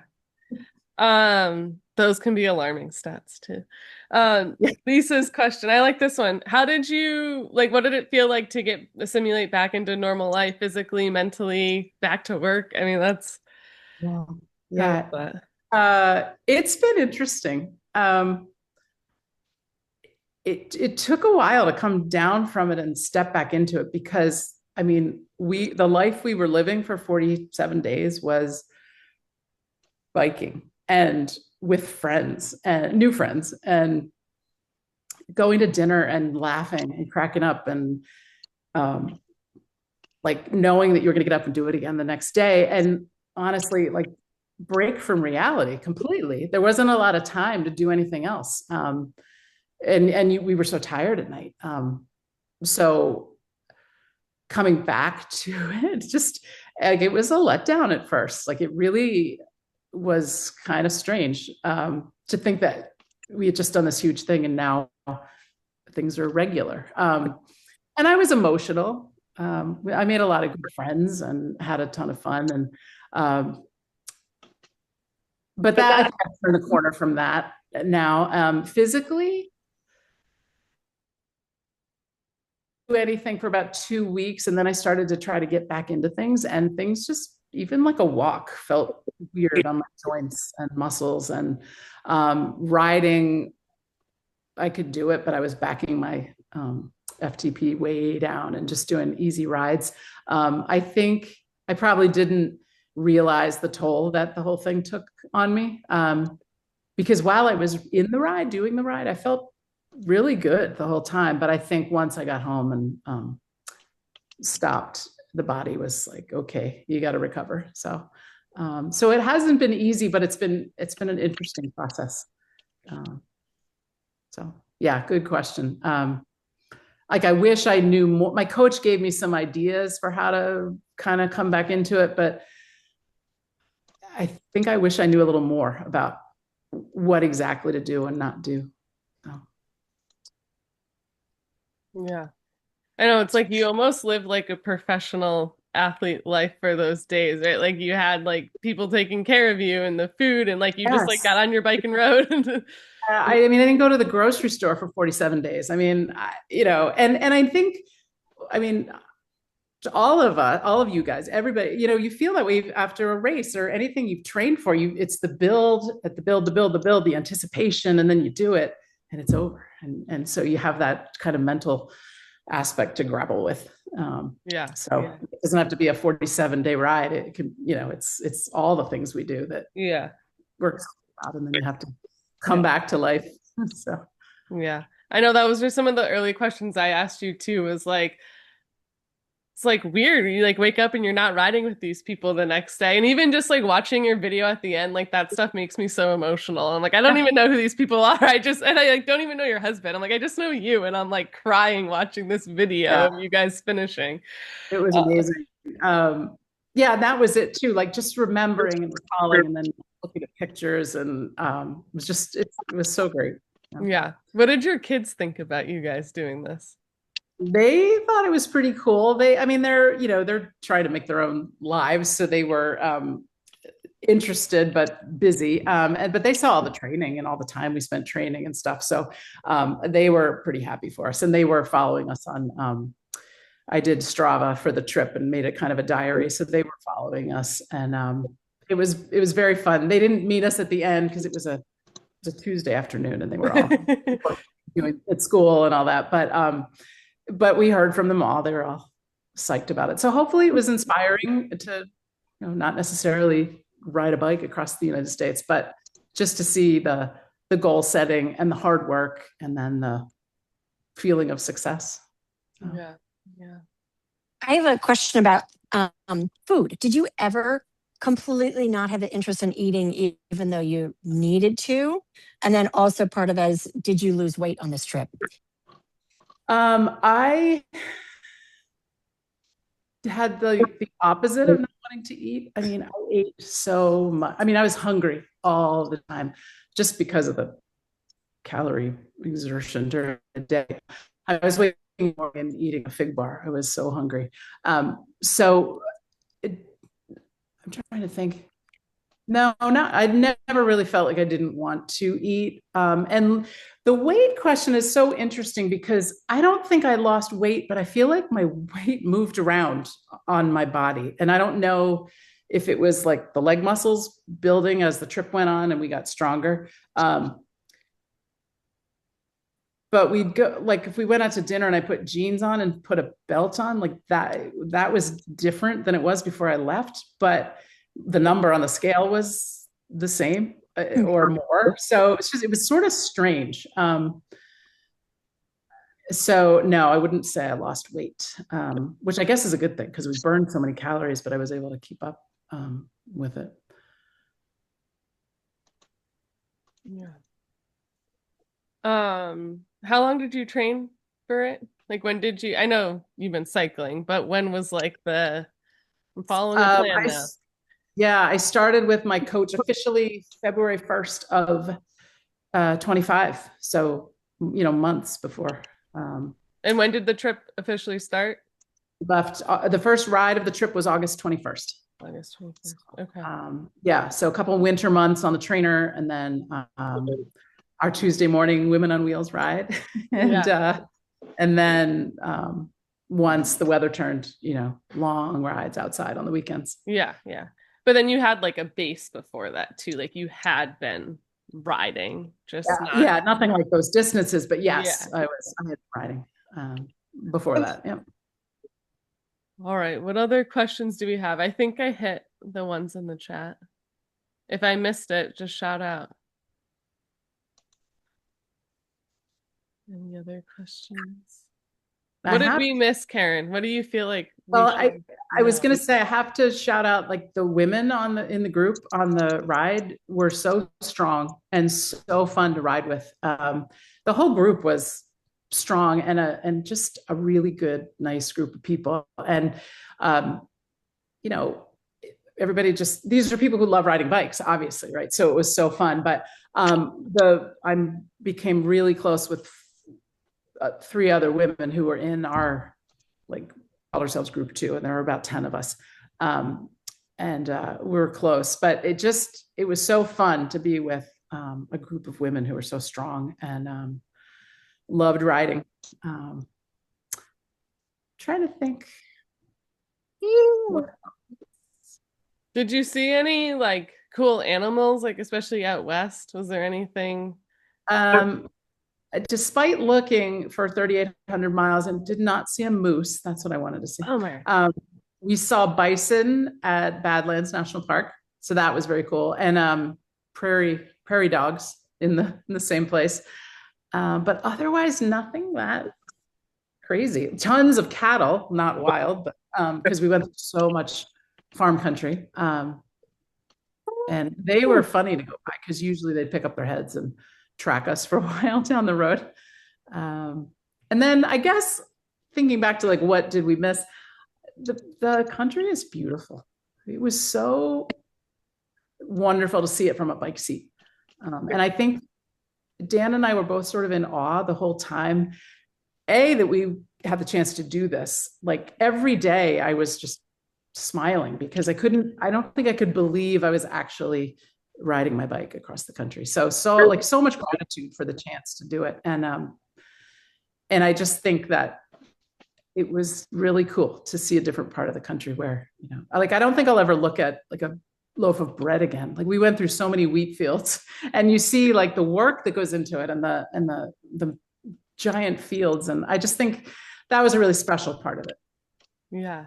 Those can be alarming stats too. Lisa's question, I like this one. How did you, what did it feel like to assimilate back into normal life, physically, mentally, back to work? I mean, that's it's been interesting. It took a while to come down from it and step back into it, because I mean, the life we were living for 47 days was biking and with friends and new friends and going to dinner and laughing and cracking up and knowing that you're going to get up and do it again the next day. And honestly, break from reality completely. There wasn't a lot of time to do anything else. We were so tired at night. So coming back to it, just it was a letdown at first. It really was kind of strange to think that we had just done this huge thing and now things are regular. And I was emotional. I made a lot of good friends and had a ton of fun. And but that I think I've turned the corner from that now. Physically, anything for about 2 weeks, and then I started to try to get back into things, and things just, even like a walk, felt weird on my joints and muscles. And riding, I could do it, but I was backing my FTP way down and just doing easy rides. I think I probably didn't realize the toll that the whole thing took on me, because while I was in the ride, doing the ride, I felt really good the whole time. But I think once I got home and stopped, the body was like, okay, you got to recover. So it hasn't been easy, but it's been an interesting process. So yeah, good question. Like, I wish I knew more. My coach gave me some ideas for how to kind of come back into it, but I think I wish I knew a little more about what exactly to do and not do. Yeah. I know, it's like you almost lived like a professional athlete life for those days, right? Like you had like people taking care of you and the food, and like you just like Yes. got on your bike and rode. I mean, I didn't go to the grocery store for 47 days. I mean, and I think, I mean, all of us, all of you guys, everybody, you feel that way after a race or anything you've trained for. It's the build, the anticipation, and then you do it and it's over. And so you have that kind of mental aspect to grapple with. Yeah. So Yeah. it doesn't have to be a 47-day ride. It can, it's all the things we do that Yeah. works out, and then you have to come back to life. So yeah. I know that was just some of the early questions I asked you too, was like, it's like weird. You like wake up and you're not riding with these people the next day. And even just like watching your video at the end, like that stuff makes me so emotional. I'm like, I don't even know who these people are. And I like don't even know your husband. I'm like, I just know you. And I'm like crying watching this video of you guys finishing. it was amazing. Yeah, that was it too. Like just remembering and recalling and then looking at pictures, and it was so great. Yeah. What did your kids think about you guys doing this? They thought it was pretty cool. They're trying to make their own lives, so they were interested but busy. But they saw all the training and all the time we spent training and stuff. So they were pretty happy for us, and they were following us on. I did Strava for the trip and made it kind of a diary, so they were following us, and it was very fun. They didn't meet us at the end because it was a Tuesday afternoon, and they were all doing at school and all that. But we heard from them all. They were all psyched about it. So hopefully it was inspiring to, not necessarily ride a bike across the United States, but just to see the goal setting and the hard work, and then the feeling of success. Yeah. Yeah. I have a question about food. Did you ever completely not have an interest in eating, even though you needed to? And then also part of that is, did you lose weight on this trip? I had the opposite of not wanting to eat. I mean, I ate so much. I mean, I was hungry all the time just because of the calorie exertion during the day. I was waking up and eating a fig bar. I was so hungry. I'm trying to think. No, I never really felt like I didn't want to eat. And the weight question is so interesting because I don't think I lost weight, but I feel like my weight moved around on my body. And I don't know if it was like the leg muscles building as the trip went on and we got stronger. But we'd go, like, if we went out to dinner and I put jeans on and put a belt on, like that was different than it was before I left. But the number on the scale was the same or more. So it was sort of strange. So no, I wouldn't say I lost weight, which I guess is a good thing because we burned so many calories, but I was able to keep up with it. Yeah. How long did you train for it? Like when did you, I know you've been cycling, but when was like I'm following a plan now. Yeah, I started with my coach officially February 1st of 25. So, months before. And when did the trip officially start? Left. The first ride of the trip was August 21st. August 21st. Okay. Yeah, so a couple winter months on the trainer, and then our Tuesday morning Women on Wheels ride, and then once the weather turned, long rides outside on the weekends. Yeah. But then you had like a base before that too. Like you had been riding, just not. Yeah, nothing like those distances, but yes, Yeah. I had been riding before that. Yeah. All right. What other questions do we have? I think I hit the ones in the chat. If I missed it, just shout out. Any other questions? What did we miss, Karen? What do you feel like? Well, I was going to say, I have to shout out like the women in the group on the ride were so strong and so fun to ride with. The whole group was strong and just a really good, nice group of people. And, everybody these are people who love riding bikes, obviously. Right. So it was so fun, but I became really close with 3 other women who were in our, like, called ourselves group 2, and there were about 10 of us. And we were close, but it was so fun to be with a group of women who were so strong and loved riding. Trying to think. Did you see any like cool animals, like especially out west? Was there anything? Despite looking for 3,800 miles and did not see a moose, that's what I wanted to see. Oh my! We saw bison at Badlands National Park, so that was very cool, and prairie dogs in the same place. But otherwise, nothing that crazy. Tons of cattle, not wild, but because we went through so much farm country, and they were funny to go by because usually they'd pick up their heads and track us for a while down the road. And then I guess thinking back to like, what did we miss? The country is beautiful. It was so wonderful to see it from a bike seat. And I think Dan and I were both sort of in awe the whole time, that we had the chance to do this. Like every day I was just smiling because I don't think I could believe I was actually riding my bike across the country. So much gratitude for the chance to do it. And I just think that it was really cool to see a different part of the country where, like, I don't think I'll ever look at like a loaf of bread again. Like we went through so many wheat fields and you see like the work that goes into it and the giant fields. And I just think that was a really special part of it. Yeah.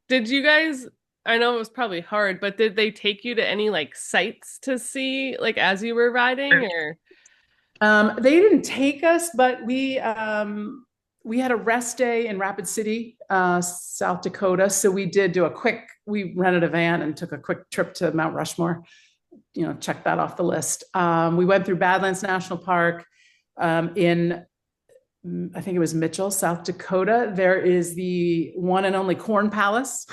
Did you guys, I know it was probably hard, but did they take you to any like sites to see like as you were riding or? They didn't take us, but we had a rest day in Rapid City, South Dakota. So we did we rented a van and took a quick trip to Mount Rushmore, check that off the list. We went through Badlands National Park in, I think it was Mitchell, South Dakota. There is the one and only Corn Palace,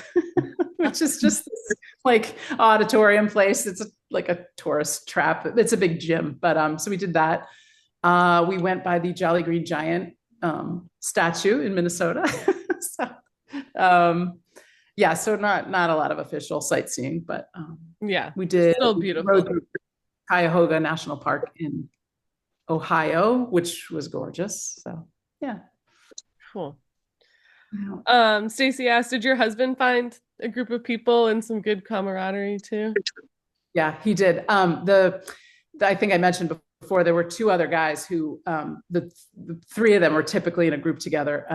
which is just this, like, auditorium place. It's like a tourist trap. It's a big gym, but so we did that. We went by the Jolly Green Giant statue in Minnesota. So not a lot of official sightseeing, but we did. Still beautiful. Rode through Cuyahoga National Park in Ohio, which was gorgeous. So yeah. Cool. Stacy asked, did your husband find a group of people and some good camaraderie too? Yeah, he did. I think I mentioned before, there were 2 other guys who the 3 of them were typically in a group together,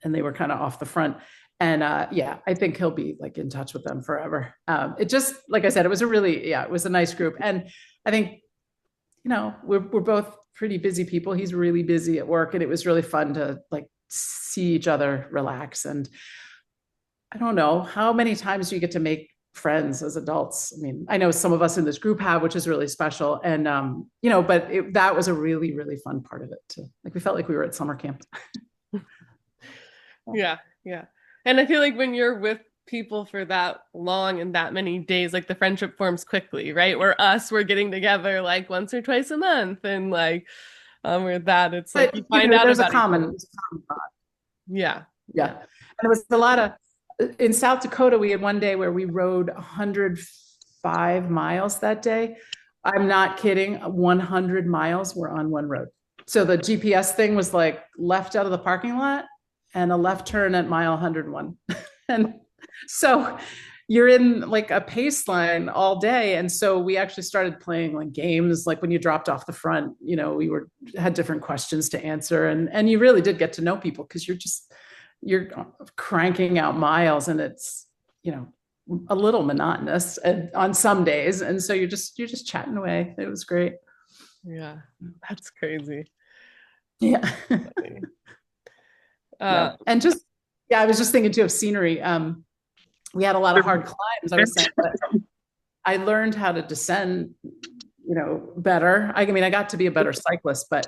and they were kind of off the front. And I think he'll be like in touch with them forever. It just, like I said, it was a nice group. And I think, we're both pretty busy people. He's really busy at work, and it was really fun to like see each other relax. And I don't know how many times you get to make friends as adults. I mean, I know some of us in this group have, which is really special. And, but that was a really, really fun part of it too. Like we felt like we were at summer camp. Yeah. And I feel like when you're with people for that long and that many days, like the friendship forms quickly, right? Where we're getting together like once or twice a month, and like where that it's like you find out there's about a common yeah. And it was a lot of in South Dakota, we had one day where we rode 105 miles that day. I'm not kidding. 100 miles were on one road. So the GPS thing was like left out of the parking lot and a left turn at mile 101. And so you're in like a pace line all day. And so we actually started playing like games, like when you dropped off the front, we had different questions to answer. And you really did get to know people because you're cranking out miles and it's, a little monotonous on some days. And so you're just chatting away. It was great. Yeah, that's crazy. Yeah. Yeah. And I was just thinking too of scenery. We had a lot of hard climbs, I was saying, but I learned how to descend, better. I mean, I got to be a better cyclist, but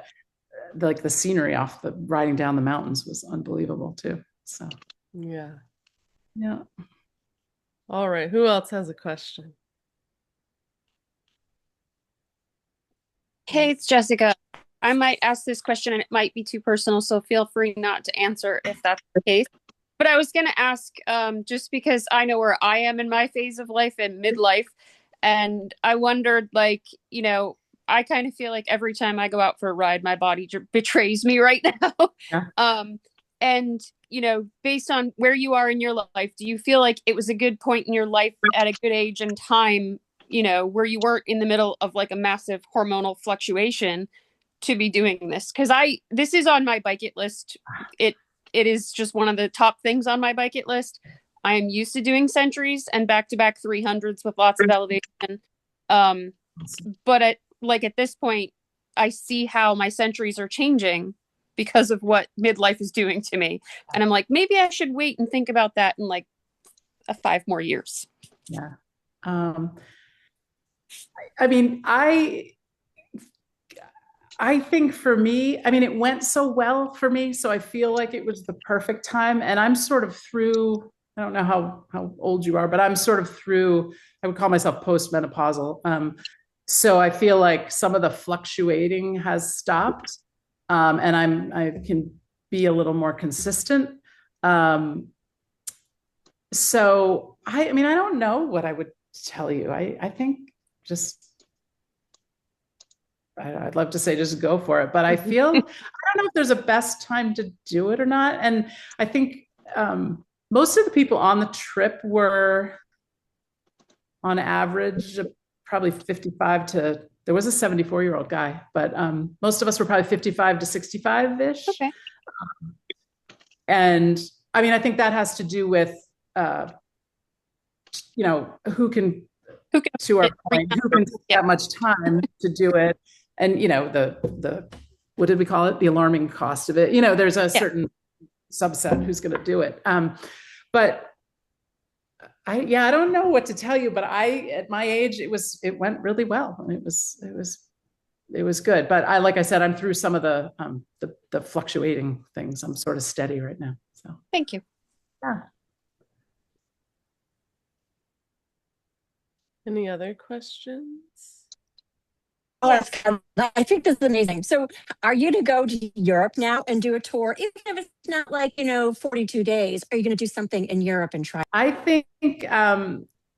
the scenery off the riding down the mountains was unbelievable too. So yeah. All right. Who else has a question? Hey, it's Jessica. I might ask this question and it might be too personal, so feel free not to answer if that's the case. But I was going to ask, just because I know where I am in my phase of life and midlife, and I wondered, I kind of feel like every time I go out for a ride, my body betrays me right now. Yeah. And, based on where you are in your life, do you feel like it was a good point in your life at a good age and time, where you weren't in the middle of like a massive hormonal fluctuation to be doing this? Because this is on my bucket list. It is just one of the top things on my bucket list. I am used to doing centuries and back-to-back 300s with lots of elevation. But at this point, I see how my centuries are changing because of what midlife is doing to me. And I'm like, maybe I should wait and think about that in 5 more years. Yeah. I mean, I think for me, I mean, it went so well for me. So I feel like it was the perfect time. And I'm sort of through, I don't know how old you are, but I'm sort of through, I would call myself postmenopausal. So I feel like some of the fluctuating has stopped. And I can be a little more consistent. So I mean, I don't know what I would tell you. I think just, I'd love to say just go for it, but I feel, I don't know if there's a best time to do it or not. And I think most of the people on the trip were on average, probably 55 to, there was a 74-year-old guy, but most of us were probably 55 to 65-ish. Okay. And I mean, I think that has to do with, who can to our point, who can take that much time to do it. And, the what did we call it? The alarming cost of it. There's a certain subset who's going to do it. But I don't know what to tell you, but at my age, it went really well. It was good. But like I said, I'm through some of the fluctuating things. I'm sort of steady right now. So thank you. Yeah. Any other questions? I think this is amazing. So are you to go to Europe now and do a tour, even if it's not 42 days? Are you going to do something in Europe and try? I think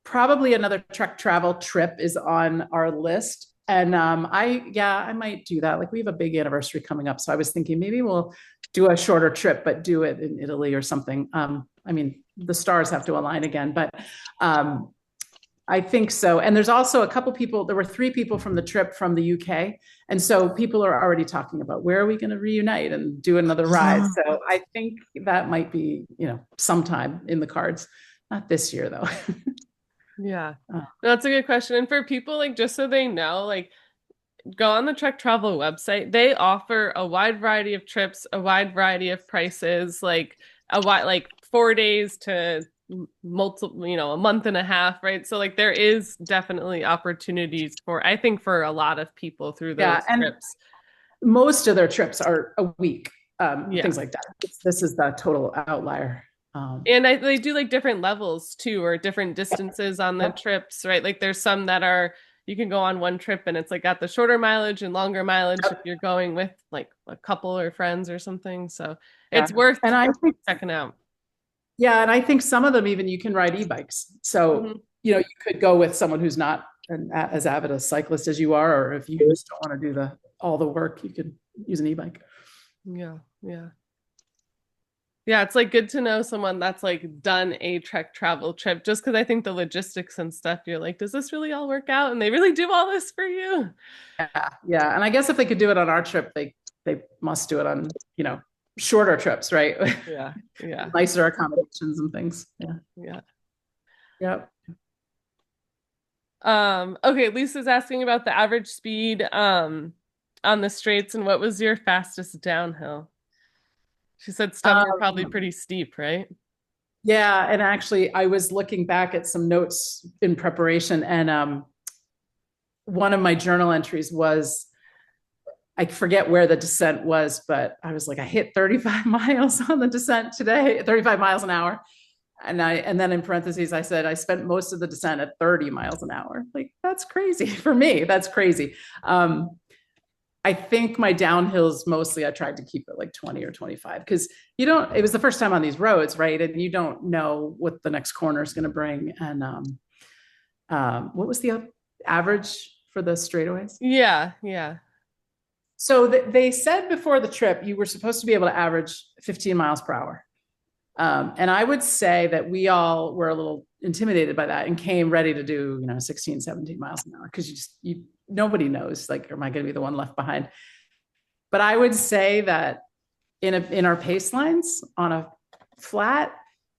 probably another truck travel trip is on our list. And I might do that. We have a big anniversary coming up. So I was thinking maybe we'll do a shorter trip, but do it in Italy or something. I mean, the stars have to align again, but I think so. And there's also there were 3 people from the trip from the UK. And so people are already talking about where are we going to reunite and do another ride. So I think that might be, sometime in the cards. Not this year though. Yeah, that's a good question. And for people, just so they know, go on the Trek Travel website. They offer a wide variety of trips, a wide variety of prices, a wide, 4 days to multiple, a month and a half, right? So there is definitely opportunities I think for a lot of people through those trips. Most of their trips are a week, things like that. This is the total outlier. And they do different levels too, or different distances on the trips, right? There's some that are, you can go on one trip and it's got the shorter mileage and longer mileage if you're going with a couple or friends or something. So it's worth checking out. Yeah, and I think some of them even you can ride e-bikes. So, Mhm. you could go with someone who's not as avid a cyclist as you are, or if you just don't want to do all the work, you could use an e-bike. Yeah, yeah. Yeah, it's like good to know someone that's like done a Trek travel trip just because I think the logistics and stuff, you're like, does this really all work out? And they really do all this for you. Yeah, yeah. And I guess if they could do it on our trip, they must do it on, shorter trips, right? Yeah, yeah, Nicer accommodations and things. Yeah. yeah. Yep. Okay, Lisa's asking about the average speed on the straights and what was your fastest downhill? She said some were probably Um, pretty steep, right? yeah, and actually I was looking back at some notes in preparation, and one of my journal entries was, I forget where the descent was, but I was like, I hit 35 miles on the descent today, 35 miles an hour. And then in parentheses, I said, I spent most of the descent at 30 miles an hour. Like, that's crazy for me. That's crazy. I think my downhills mostly I tried to keep it like 20 or 25 because it was the first time on these roads, right? And you don't know what the next corner is going to bring. And what was the average for the straightaways? Yeah, yeah. So they said before the trip, you were supposed to be able to average 15 miles per hour. And I would say that we all were a little intimidated by that and came ready to do, 16, 17 miles an hour because nobody knows, like, am I going to be the one left behind? But I would say that in our pace lines on a flat,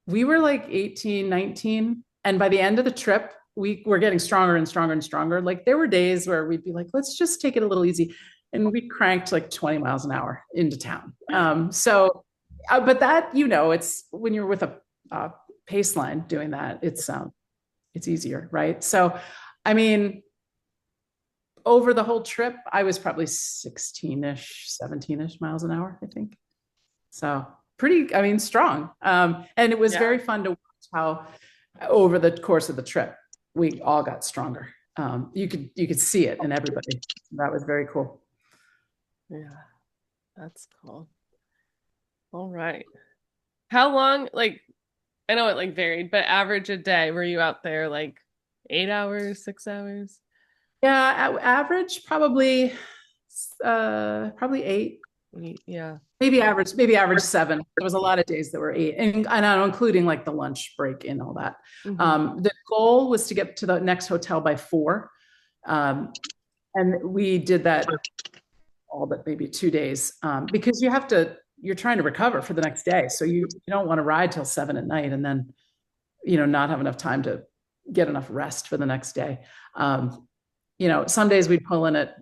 we were like 18, 19. And by the end of the trip, we were getting stronger and stronger and stronger. Like there were days where we'd be like, let's just take it a little easy. And we cranked like 20 miles an hour into town. But that, it's when you're with a pace line doing that, it's easier, right? So, I mean, over the whole trip, I was probably 16-ish, 17-ish miles an hour, I think. So pretty, I mean, strong. And it was very fun to watch how over the course of the trip, we all got stronger. You could see it in everybody. That was very cool. Yeah, that's cool. All right. How long, like, I know it like varied, but average a day, were you out there like 8 hours, 6 hours? Yeah, average probably 8. Yeah. Maybe average 7. There was a lot of days that were 8, and I'm including like the lunch break and all that. Mhm. The goal was to get to the next hotel by 4, and we did that all but maybe 2 days because you're trying to recover for the next day, so you don't want to ride till 7 at night and then not have enough time to get enough rest for the next day. Some days we'd pull in at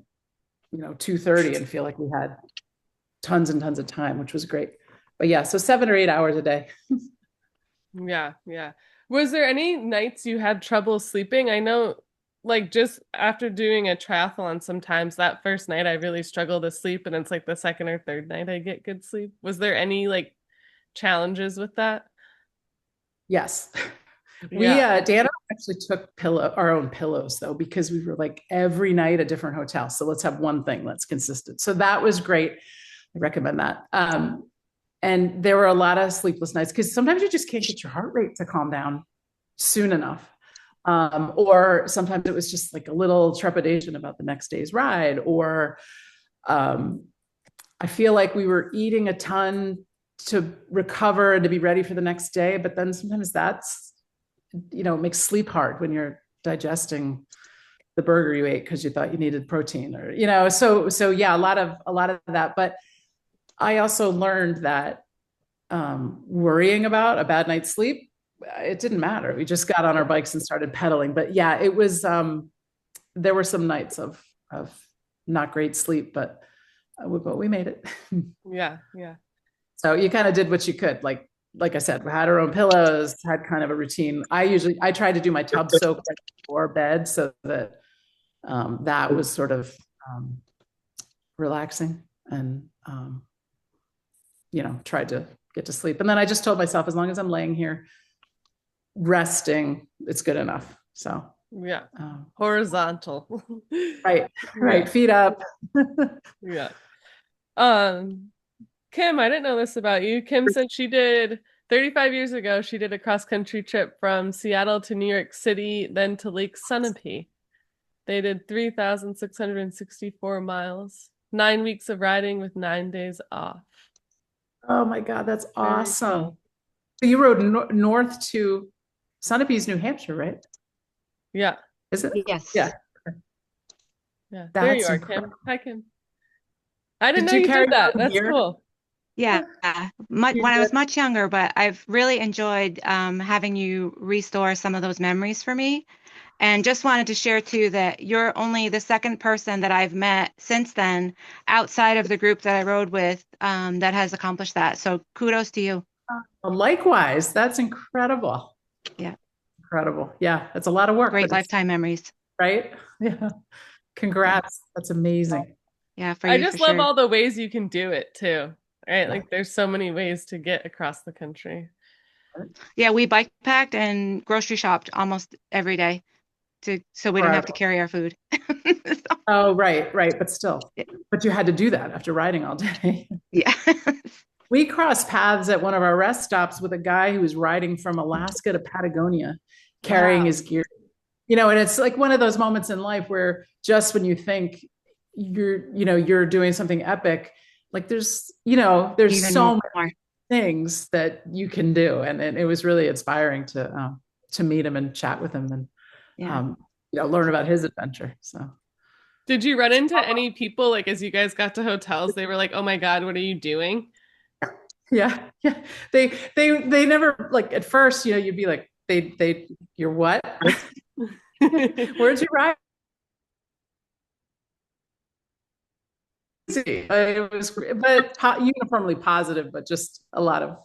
2:30 and feel like we had tons and tons of time, which was great. But yeah, so 7 or 8 hours a day. Yeah, yeah. Was there any nights you had trouble sleeping? I know, like, just after doing a triathlon, sometimes that first night I really struggle to sleep, and it's like the second or third night I get good sleep. Was there any like challenges with that? Yes. Yeah. Dan actually took our own pillows though, because we were like every night a different hotel. So let's have one thing that's consistent. So that was great. I recommend that. And there were a lot of sleepless nights because sometimes you just can't get your heart rate to calm down soon enough. Or sometimes it was just like a little trepidation about the next day's ride, or I feel like we were eating a ton to recover and to be ready for the next day. But then sometimes it makes sleep hard when you're digesting the burger you ate because you thought you needed protein, or so yeah, a lot of that. But I also learned that worrying about a bad night's sleep, it didn't matter. We just got on our bikes and started pedaling. But yeah, it was there were some nights of not great sleep, but we made it. Yeah, yeah. So you kind of did what you could. Like I said, we had our own pillows, had kind of a routine. I tried to do my tub soak right before bed so that that was sort of relaxing, and tried to get to sleep. And then I just told myself, as long as I'm laying here resting, it's good enough. So Yeah. Horizontal. right, Yeah. feet up. Yeah. Kim, I didn't know this about you. Kim said she did 35 years ago, she did a cross-country trip from Seattle to New York City, then to Lake Sunapee. They did 3,664 miles, 9 weeks of riding with 9 days off. Oh my God, that's Very awesome. cool. So you rode north to Sunapee's, New Hampshire, right? Yeah, Is it? Yes. Yeah. yeah. There you That's are, Kim. incredible. Hi, Kim. I didn't Did know you you carry did that. your own That's gear? cool. Yeah. You When I was did? much younger, but I've really enjoyed having you restore some of those memories for me. And just wanted to share too that you're only the second person that I've met since then outside of the group that I rode with that has accomplished that. So kudos to you. Well, likewise, that's incredible. Yeah. Incredible. Yeah, it's a lot of work, Great but it's lifetime memories. right. Yeah. Congrats. That's amazing. Yeah, for I you for just love sure. all the ways you can do it too. Right? Yeah. Like there's so many ways to get across the country. Yeah, we bike packed and grocery shopped almost every day so we didn't have to carry our food. So, Oh, right, right. But still, yeah. but you had to do that after riding all day. Yeah. We crossed paths at one of our rest stops with a guy who was riding from Alaska to Patagonia, carrying Wow. his gear. And it's like one of those moments in life where just when you think you're doing something epic, like there's Even so many more. things that you can do. And it was really inspiring to meet him and chat with him and, Yeah. learn about his adventure. So. Did you run into any people like as you guys got to hotels, they were like, "Oh my God, what are you doing?" Yeah, yeah. They never like at first, you'd be like, you're what? Where'd you ride? It was, but uniformly positive, but just a lot of,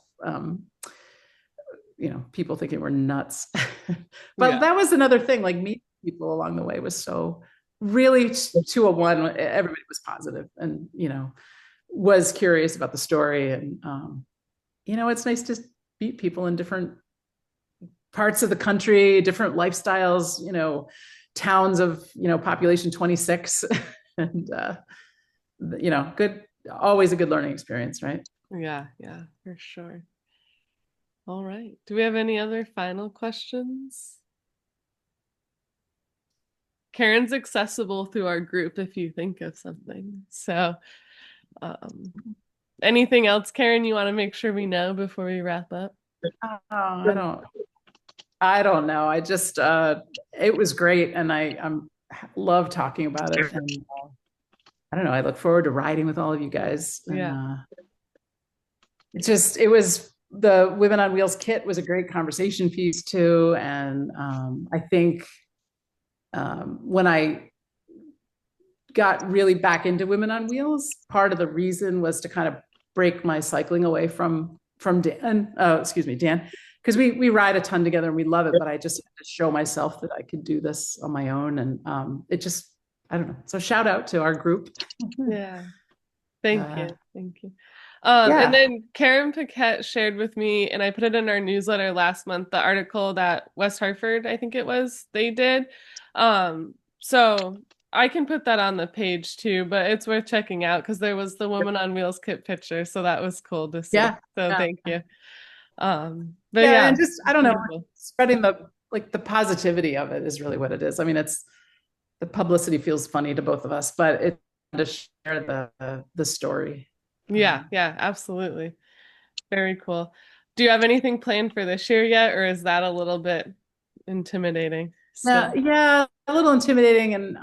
people thinking we're nuts. But Yeah. that was another thing, like meeting people along the way was so really 201. Everybody was positive and, was curious about the story. And, it's nice to meet people in different parts of the country, different lifestyles, towns of, population 26 and, good, always a good learning experience, right? Yeah, for sure. All right. Do we have any other final questions? Karen's accessible through our group if you think of something. So, anything else, Karen, you want to make sure we know before we wrap up? I don't know. I just, it was great. And I love talking about it. And I don't know. I look forward to riding with all of you guys. And, Yeah. it was the Women on Wheels kit was a great conversation piece too. And I think when I got really back into Women on Wheels, part of the reason was to kind of break my cycling away from Dan, Dan, because we ride a ton together and we love it, but I just had to show myself that I could do this on my own. And it just, I don't know. So shout out to our group. Yeah. Thank you. Thank you. Yeah. And then Karen Paquette shared with me, and I put it in our newsletter last month, the article that West Hartford, I think it was, they did. So I can put that on the page too, but it's worth checking out because there was the Woman on Wheels kit picture. So that was cool to see. Yeah. So Yeah. thank you. But Yeah, yeah, and just, I don't know, beautiful. spreading the positivity of it is really what it is. I mean, the publicity feels funny to both of us, but it's to share the story. Yeah, absolutely. Very cool. Do you have anything planned for this year yet, or is that a little bit intimidating still? Yeah, a little intimidating. And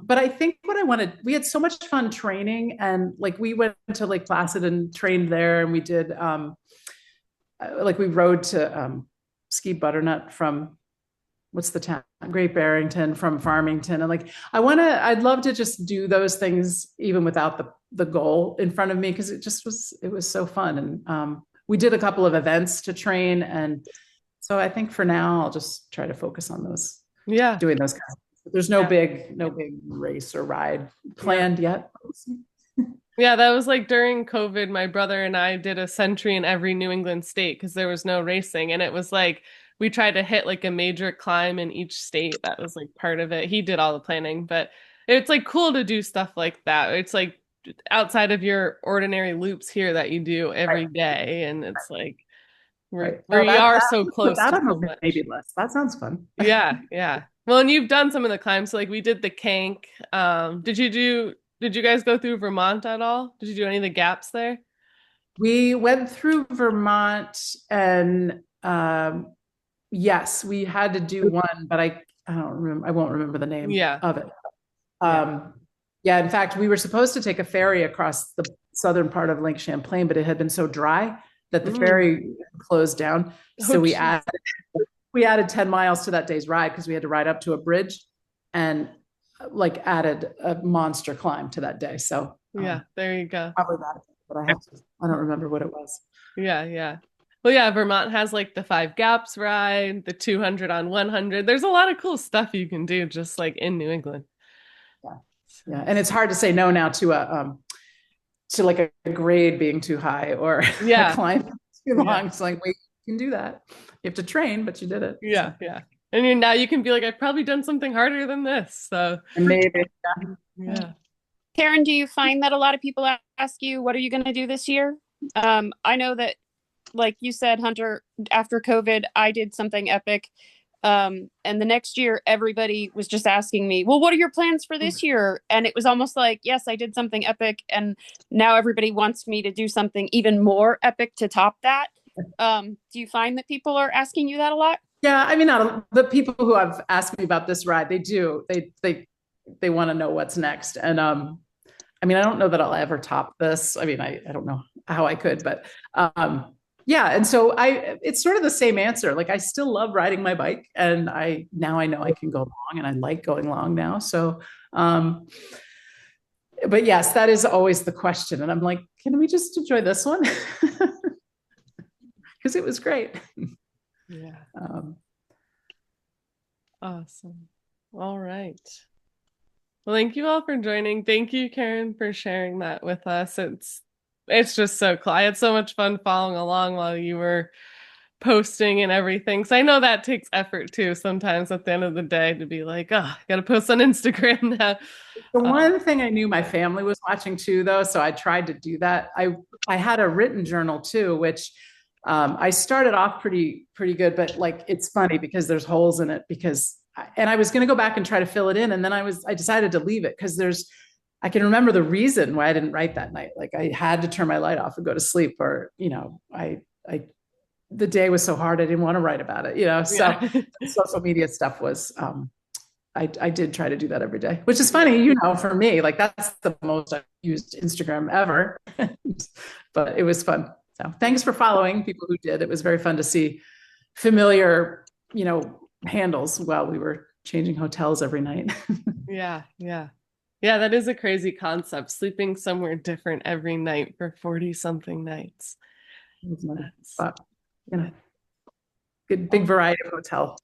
but I think what I wanted, we had so much fun training, and like we went to Lake Placid and trained there, and we did like we rode to Ski Butternut from what's the town? Great Barrington, from Farmington. And like I'd love to just do those things even without the goal in front of me, because it was so fun. And we did a couple of events to train, and so I think for now I'll just try to focus on those. Yeah. Doing those kinds of things. There's no big race or ride planned yet. Yeah, that was like during COVID, my brother and I did a century in every New England state because there was no racing. And it was like we tried to hit like a major climb in each state. That was like part of it. He did all the planning, but it's like cool to do stuff like that. It's like outside of your ordinary loops here that you do every day. And it's like Right. We are so Put close that to on so the much. maybe list. That sounds fun. Yeah, yeah. Well, and you've done some of the climbs. So like we did the Kank. Did you guys go through Vermont at all? Did you do any of the gaps there? We went through Vermont and yes, we had to do one, but I don't remember. I won't remember the name Yeah. of it. Yeah. Yeah, in fact, we were supposed to take a ferry across the southern part of Lake Champlain, but it had been so dry that the ferry closed down. So Oh, geez. we added 10 miles to that day's ride because we had to ride up to a bridge and like added a monster climb to that day. So Yeah, there you go. probably that, but I don't remember what it was. Yeah, yeah. Well, yeah, Vermont has like the 5 gaps ride, the 200 on 100. There's a lot of cool stuff you can do just like in New England. Yeah. Yeah. And it's hard to say no now to like a grade being too high or a climb too long. Yeah. It's like, wait, you can do that. You have to train, but you did it. Yeah, So. yeah. And now you can be like, I've probably done something harder than this. So maybe. yeah. Karen, do you find that a lot of people ask you, what are you going to do this year? I know that, like you said, Hunter, after COVID, I did something epic. And the next year, everybody was just asking me, well, what are your plans for this year? And it was almost like, yes, I did something epic. And now everybody wants me to do something even more epic to top that. Do you find that people are asking you that a lot? Yeah, I mean, the people who have asked me about this ride, they do. They want to know what's next. And I mean, I don't know that I'll ever top this. I mean, I don't know how I could, but yeah. And so it's sort of the same answer. Like I still love riding my bike, and now I know I can go long, and I like going long now. So but yes, that is always the question. And I'm like, can we just enjoy this one? Because it was great. Yeah. Awesome. All right. Well, thank you all for joining. Thank you, Karen, for sharing that with us. It's just so cool. I had so much fun following along while you were posting and everything. So I know that takes effort too, sometimes at the end of the day to be like, oh, I gotta post on Instagram now. The one thing I knew my family was watching too, though, so I tried to do that. I had a written journal too, which I started off pretty good, but like it's funny because there's holes in it and I was going to go back and try to fill it in, and then I decided to leave it because I can remember the reason why I didn't write that night. Like I had to turn my light off and go to sleep, or the day was so hard I didn't want to write about it. So Yeah. social media stuff was. I did try to do that every day, which is funny, for me, like that's the most I've used Instagram ever, but it was fun. So thanks for following people who did. It was very fun to see familiar, handles while we were changing hotels every night. Yeah, yeah. Yeah, that is a crazy concept. Sleeping somewhere different every night for 40 something nights. But, good big variety of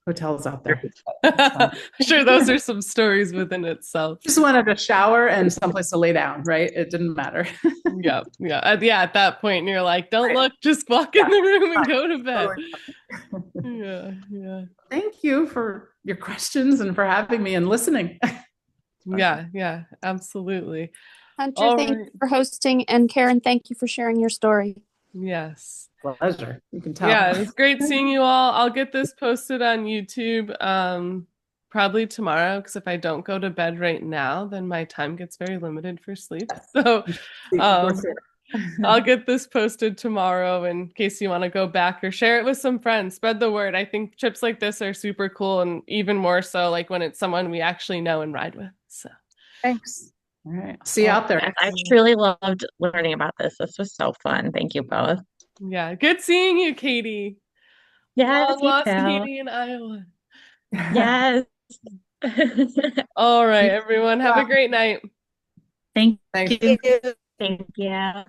hotels out there. I'm sure those are some stories within itself. Just wanted a shower and someplace to lay down, right? It didn't matter. Yeah. At that point, you're like, don't look, just walk in the room and go to bed. Yeah. Thank you for your questions and for having me and listening. Yeah, absolutely. Hunter, thank you for hosting, and Karen, thank you for sharing your story. Yes. Pleasure. You can tell. Yeah, it was great seeing you all. I'll get this posted on YouTube probably tomorrow, because if I don't go to bed right now, then my time gets very limited for sleep. So I'll get this posted tomorrow in case you want to go back or share it with some friends. Spread the word. I think trips like this are super cool, and even more so like when it's someone we actually know and ride with. So thanks. All right. See you out there. I truly loved learning about this. This was so fun. Thank you both. Yeah, good seeing you, Katie. Yes, Long lost Katie in Iowa. Yes. All right, everyone. Have a great night. Thank Thanks. you. Thank you.